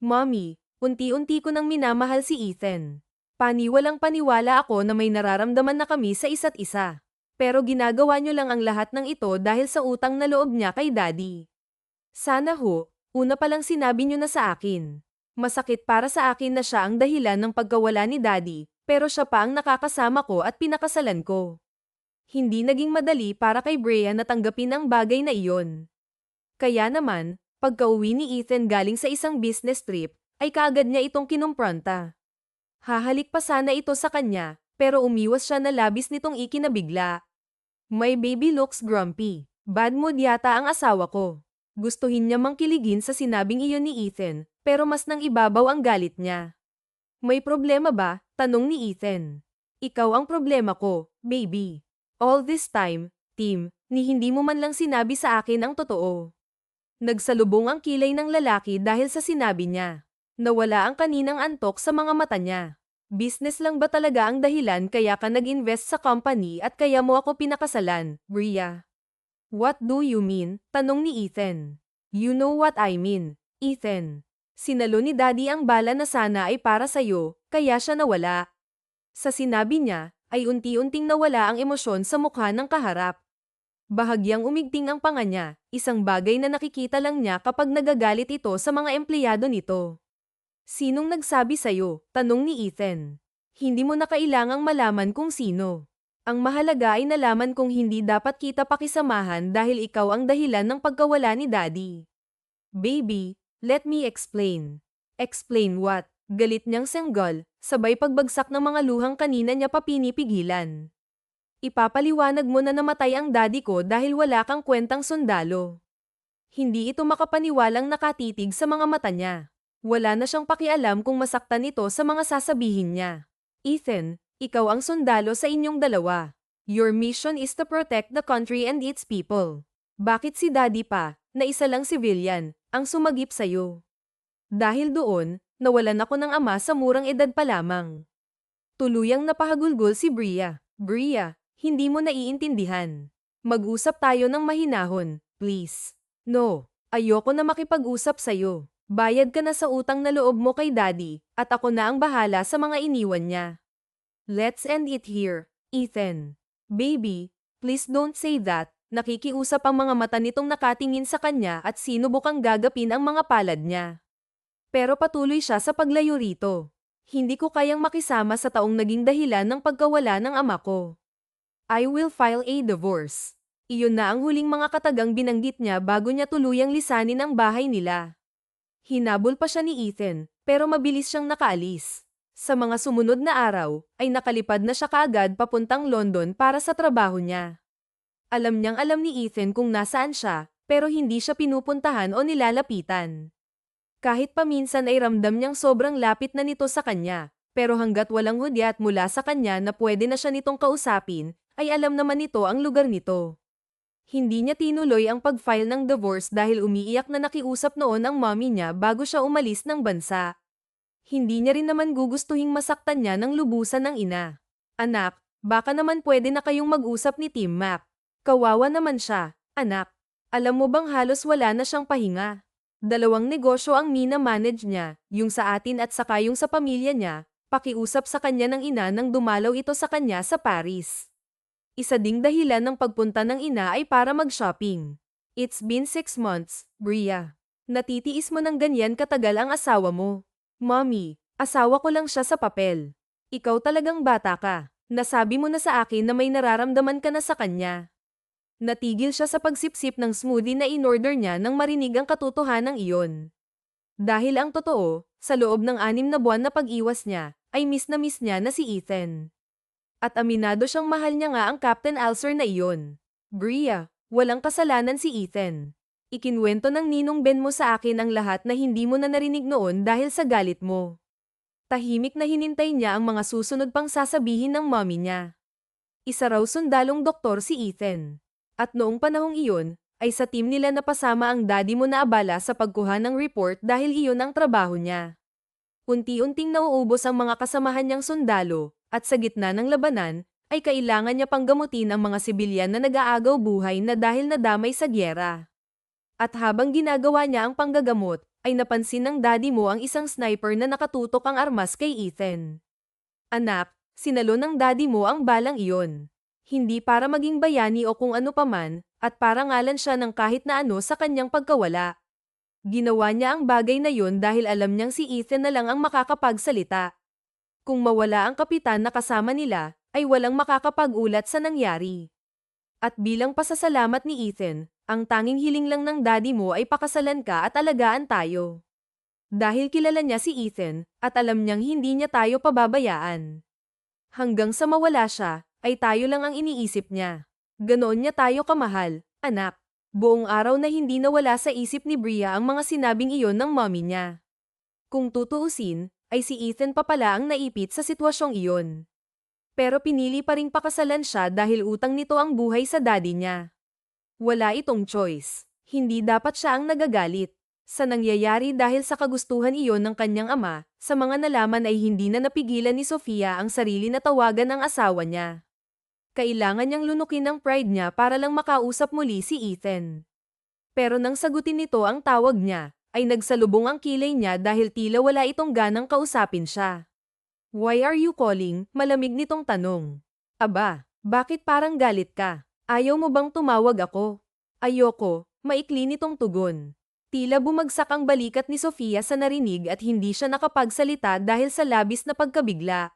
[SPEAKER 1] Mommy, unti-unti ko nang minamahal si Ethan. Paniwalang paniwala ako na may nararamdaman na kami sa isa't isa. Pero ginagawa niyo lang ang lahat ng ito dahil sa utang na loob niya kay Daddy. Sana ho, una pa lang sinabi niyo na sa akin. Masakit para sa akin na siya ang dahilan ng pagkawala ni Daddy, pero siya pa ang nakakasama ko at pinakasalan ko. Hindi naging madali para kay Brea na tanggapin ang bagay na iyon. Kaya naman, pagka-uwi ni Ethan galing sa isang business trip, ay kaagad niya itong kinumpronta. Hahalik pa sana ito sa kanya, pero umiwas siya na labis nitong ikinabigla. My baby looks grumpy. Bad mood yata ang asawa ko. Gustuhin niya mang kiligin sa sinabing iyon ni Ethan, pero mas nang ibabaw ang galit niya. May problema ba? Tanong ni Ethan. Ikaw ang problema ko, baby. All this time, Tim, ni hindi mo man lang sinabi sa akin ang totoo. Nagsalubong ang kilay ng lalaki dahil sa sinabi niya. Nawala ang kaninang antok sa mga mata niya. Business lang ba talaga ang dahilan kaya ka nag-invest sa company at kaya mo ako pinakasalan, Bria? What do you mean? Tanong ni Ethan. You know what I mean, Ethan. Sinalo ni Daddy ang bala na sana ay para sa'yo, kaya siya nawala. Sa sinabi niya, ay unti-unting nawala ang emosyon sa mukha ng kaharap. Bahagyang umigting ang panga niya, isang bagay na nakikita lang niya kapag nagagalit ito sa mga empleyado nito. Sinong nagsabi sa'yo? Tanong ni Ethan. Hindi mo na kailangang malaman kung sino. Ang mahalaga ay nalaman kung hindi dapat kita pakisamahan dahil ikaw ang dahilan ng pagkawala ni Daddy. Baby, let me explain. Explain what? Galit niyang senggol, sabay pagbagsak ng mga luhang kanina niya pa pinipigilan. Ipapaliwanag mo na namatay ang daddy ko dahil wala kang kwentang sundalo. Hindi ito makapaniwalang nakatitig sa mga mata niya. Wala na siyang pakialam kung masaktan ito sa mga sasabihin niya. Ethan, ikaw ang sundalo sa inyong dalawa. Your mission is to protect the country and its people. Bakit si daddy pa, na isa lang civilian, ang sumagip sa'yo? Dahil doon, nawalan ako ng ama sa murang edad pa lamang. Tuluyang napahagulgol si Bria. Bria, hindi mo naiintindihan. Mag-usap tayo ng mahinahon, please. No, ayoko na makipag-usap sa'yo. Bayad ka na sa utang na loob mo kay Daddy, at ako na ang bahala sa mga iniwan niya. Let's end it here, Ethan. Baby, please don't say that. Nakikiusap ang mga mata nitong nakatingin sa kanya at sinubukang gagapin ang mga palad niya. Pero patuloy siya sa paglayo rito. Hindi ko kayang makisama sa taong naging dahilan ng pagkawala ng ama ko. I will file a divorce. Iyon na ang huling mga katagang binanggit niya bago niya tuluyang lisanin ang bahay nila. Hinabol pa siya ni Ethan, pero mabilis siyang nakaalis. Sa mga sumunod na araw, ay nakalipad na siya kaagad papuntang London para sa trabaho niya. Alam niyang alam ni Ethan kung nasaan siya, pero hindi siya pinupuntahan o nilalapitan. Kahit paminsan ay ramdam niyang sobrang lapit na nito sa kanya, pero hanggat walang hudyat mula sa kanya na pwede na siya nitong kausapin, ay alam naman nito ang lugar nito. Hindi niya tinuloy ang pag-file ng divorce dahil umiiyak na nakiusap noon ang mommy niya bago siya umalis ng bansa. Hindi niya rin naman gugustuhing masaktan niya ng lubusan ng ina. Anak, baka naman pwede na kayong mag-usap ni Team Mac. Kawawa naman siya, anak. Alam mo bang halos wala na siyang pahinga? 2 negosyo ang mina-manage niya, yung sa atin at saka yung sa pamilya niya, pakiusap sa kanya ng ina nang dumalaw ito sa kanya sa Paris. Isa ding dahilan ng pagpunta ng ina ay para mag-shopping. It's been 6 months, Bria. Natitiis mo ng ganyan katagal ang asawa mo. Mommy, asawa ko lang siya sa papel. Ikaw talagang bata ka. Nasabi mo na sa akin na may nararamdaman ka na sa kanya. Natigil siya sa pagsipsip ng smoothie na in-order niya nang marinig ang katotohanan iyon. Dahil ang totoo, sa loob ng 6 na buwan na pag-iwas niya, ay miss niya na si Ethan. At aminado siyang mahal niya nga ang Captain Alcer na iyon. Bria, walang kasalanan si Ethan. Ikinwento ng Ninong Ben mo sa akin ang lahat na hindi mo na narinig noon dahil sa galit mo. Tahimik na hinintay niya ang mga susunod pang sasabihin ng mommy niya. Isa raw sundalong doktor si Ethan. At noong panahong iyon, ay sa team nila napasama ang daddy mo na abala sa pagkuha ng report dahil iyon ang trabaho niya. Unti-unting nauubos ang mga kasamahan niyang sundalo, at sa gitna ng labanan, ay kailangan niya pang gamutin ang mga sibilyan na nag-aagaw buhay na dahil nadamay sa gyera. At habang ginagawa niya ang panggagamot, ay napansin ng daddy mo ang isang sniper na nakatutok ang armas kay Ethan. Anak, sinalo ng daddy mo ang balang iyon. Hindi para maging bayani o kung ano paman, at para ngalan siya ng kahit na ano sa kanyang pagkawala. Ginawa niya ang bagay na yun dahil alam niyang si Ethan na lang ang makakapagsalita. Kung mawala ang kapitan na kasama nila, ay walang makakapag-ulat sa nangyari. At bilang pasasalamat ni Ethan, ang tanging hiling lang ng daddy mo ay pakasalan ka at alagaan tayo. Dahil kilala niya si Ethan, at alam niyang hindi niya tayo pababayaan. Hanggang sa mawala siya, ay tayo lang ang iniisip niya. Ganoon niya tayo kamahal, anak. Buong araw na hindi nawala sa isip ni Bria ang mga sinabing iyon ng mommy niya. Kung tutuusin, ay si Ethan pa pala ang naipit sa sitwasyong iyon. Pero pinili pa ring pakasalan siya dahil utang nito ang buhay sa daddy niya. Wala itong choice. Hindi dapat siya ang nagagalit. Sa nangyayari dahil sa kagustuhan iyon ng kanyang ama, sa mga nalaman ay hindi na napigilan ni Sofia ang sarili na tawagan ang asawa niya. Kailangan niyang lunukin ang pride niya para lang makausap muli si Ethan. Pero nang sagutin nito ang tawag niya, ay nagsalubong ang kilay niya dahil tila wala itong ganang kausapin siya. "Why are you calling?" Malamig nitong tanong. "Aba, bakit parang galit ka? Ayaw mo bang tumawag ako?" "Ayoko," maikli nitong tugon. Tila bumagsak ang balikat ni Sofia sa narinig at hindi siya nakapagsalita dahil sa labis na pagkabigla.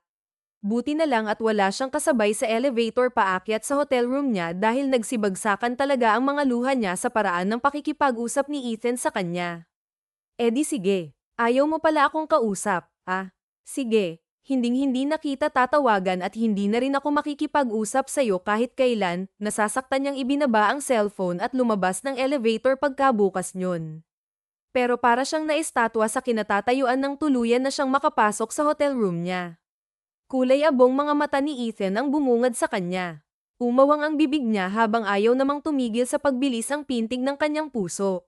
[SPEAKER 1] Buti na lang at wala siyang kasabay sa elevator paakyat sa hotel room niya dahil nagsibagsakan talaga ang mga luha niya sa paraan ng pakikipag-usap ni Ethan sa kanya. "Eh di sige, ayaw mo pala akong kausap, ah? Sige, hinding-hindi na kita tatawagan at hindi na rin ako makikipag-usap sa'yo kahit kailan." Nasasaktan niyang ibinaba ang cellphone at lumabas ng elevator pagkabukas niyon. Pero para siyang naestatwa sa kinatatayuan ng tuluyan na siyang makapasok sa hotel room niya. Kulay abong mga mata ni Ethan ang bumungad sa kanya. Umawang ang bibig niya habang ayaw namang tumigil sa pagbilis ang pintig ng kanyang puso.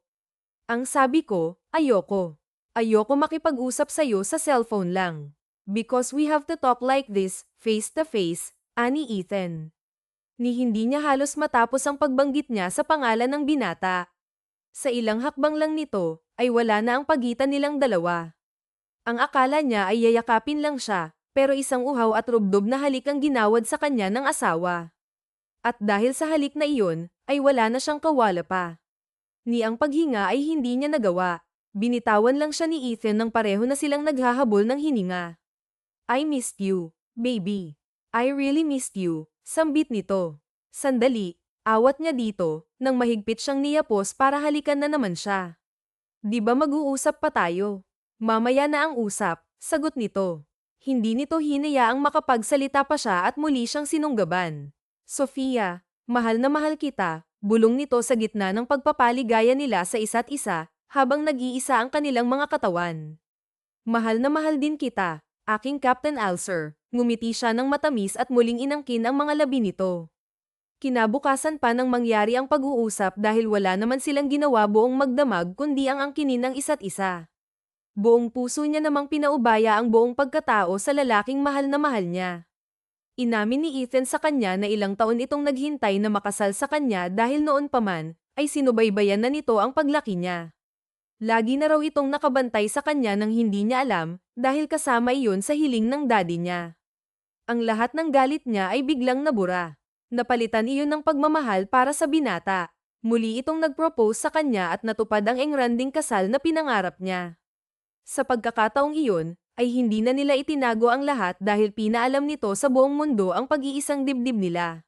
[SPEAKER 1] "Ang sabi ko, ayoko. Ayoko makipag-usap sa'yo sa cellphone lang. Because we have to talk like this, face to face," ani Ethan. Ni hindi niya halos matapos ang pagbanggit niya sa pangalan ng binata. Sa ilang hakbang lang nito, ay wala na ang pagitan nilang dalawa. Ang akala niya ay yayakapin lang siya, pero isang uhaw at rubdob na halik ang ginawad sa kanya ng asawa. At dahil sa halik na iyon, ay wala na siyang kawala pa. Ni ang paghinga ay hindi niya nagawa. Binitawan lang siya ni Ethan nang pareho na silang naghahabol ng hininga. "I missed you, baby. I really missed you," sambit nito. Sandali, awat niya dito, nang mahigpit siyang niyapos para halikan na naman siya. "Di ba mag-uusap pa tayo?" "Mamaya na ang usap," sagot nito. Hindi nito hinayaang makapagsalita pa siya at muli siyang sinunggaban. "Sofia, mahal na mahal kita," bulong nito sa gitna ng pagpapaligaya nila sa isa't isa, habang nag-iisa ang kanilang mga katawan. "Mahal na mahal din kita, aking Captain Alcer," ngumiti siya ng matamis at muling inangkin ang mga labi nito. Kinabukasan pa nang mangyari ang pag-uusap dahil wala naman silang ginawa buong magdamag kundi ang angkinin ng isa't isa. Buong puso niya namang pinaubaya ang buong pagkatao sa lalaking mahal na mahal niya. Inamin ni Ethan sa kanya na ilang taon itong naghintay na makasal sa kanya dahil noon pa man, ay sinubaybayan na nito ang paglaki niya. Lagi na raw itong nakabantay sa kanya nang hindi niya alam, dahil kasama iyon sa hiling ng daddy niya. Ang lahat ng galit niya ay biglang nabura. Napalitan iyon ng pagmamahal para sa binata. Muli itong nag-propose sa kanya at natupad ang engranding kasal na pinangarap niya. Sa pagkakataong iyon, ay hindi na nila itinago ang lahat dahil pinaalam nito sa buong mundo ang pag-iisang dibdib nila.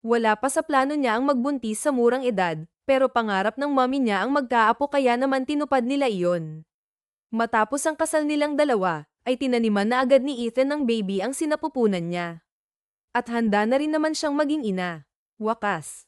[SPEAKER 1] Wala pa sa plano niya ang magbuntis sa murang edad, pero pangarap ng mommy niya ang magkaapo kaya naman tinupad nila iyon. Matapos ang kasal nilang dalawa, ay tinaniman na agad ni Ethan ng baby ang sinapupunan niya. At handa na rin naman siyang maging ina. Wakas.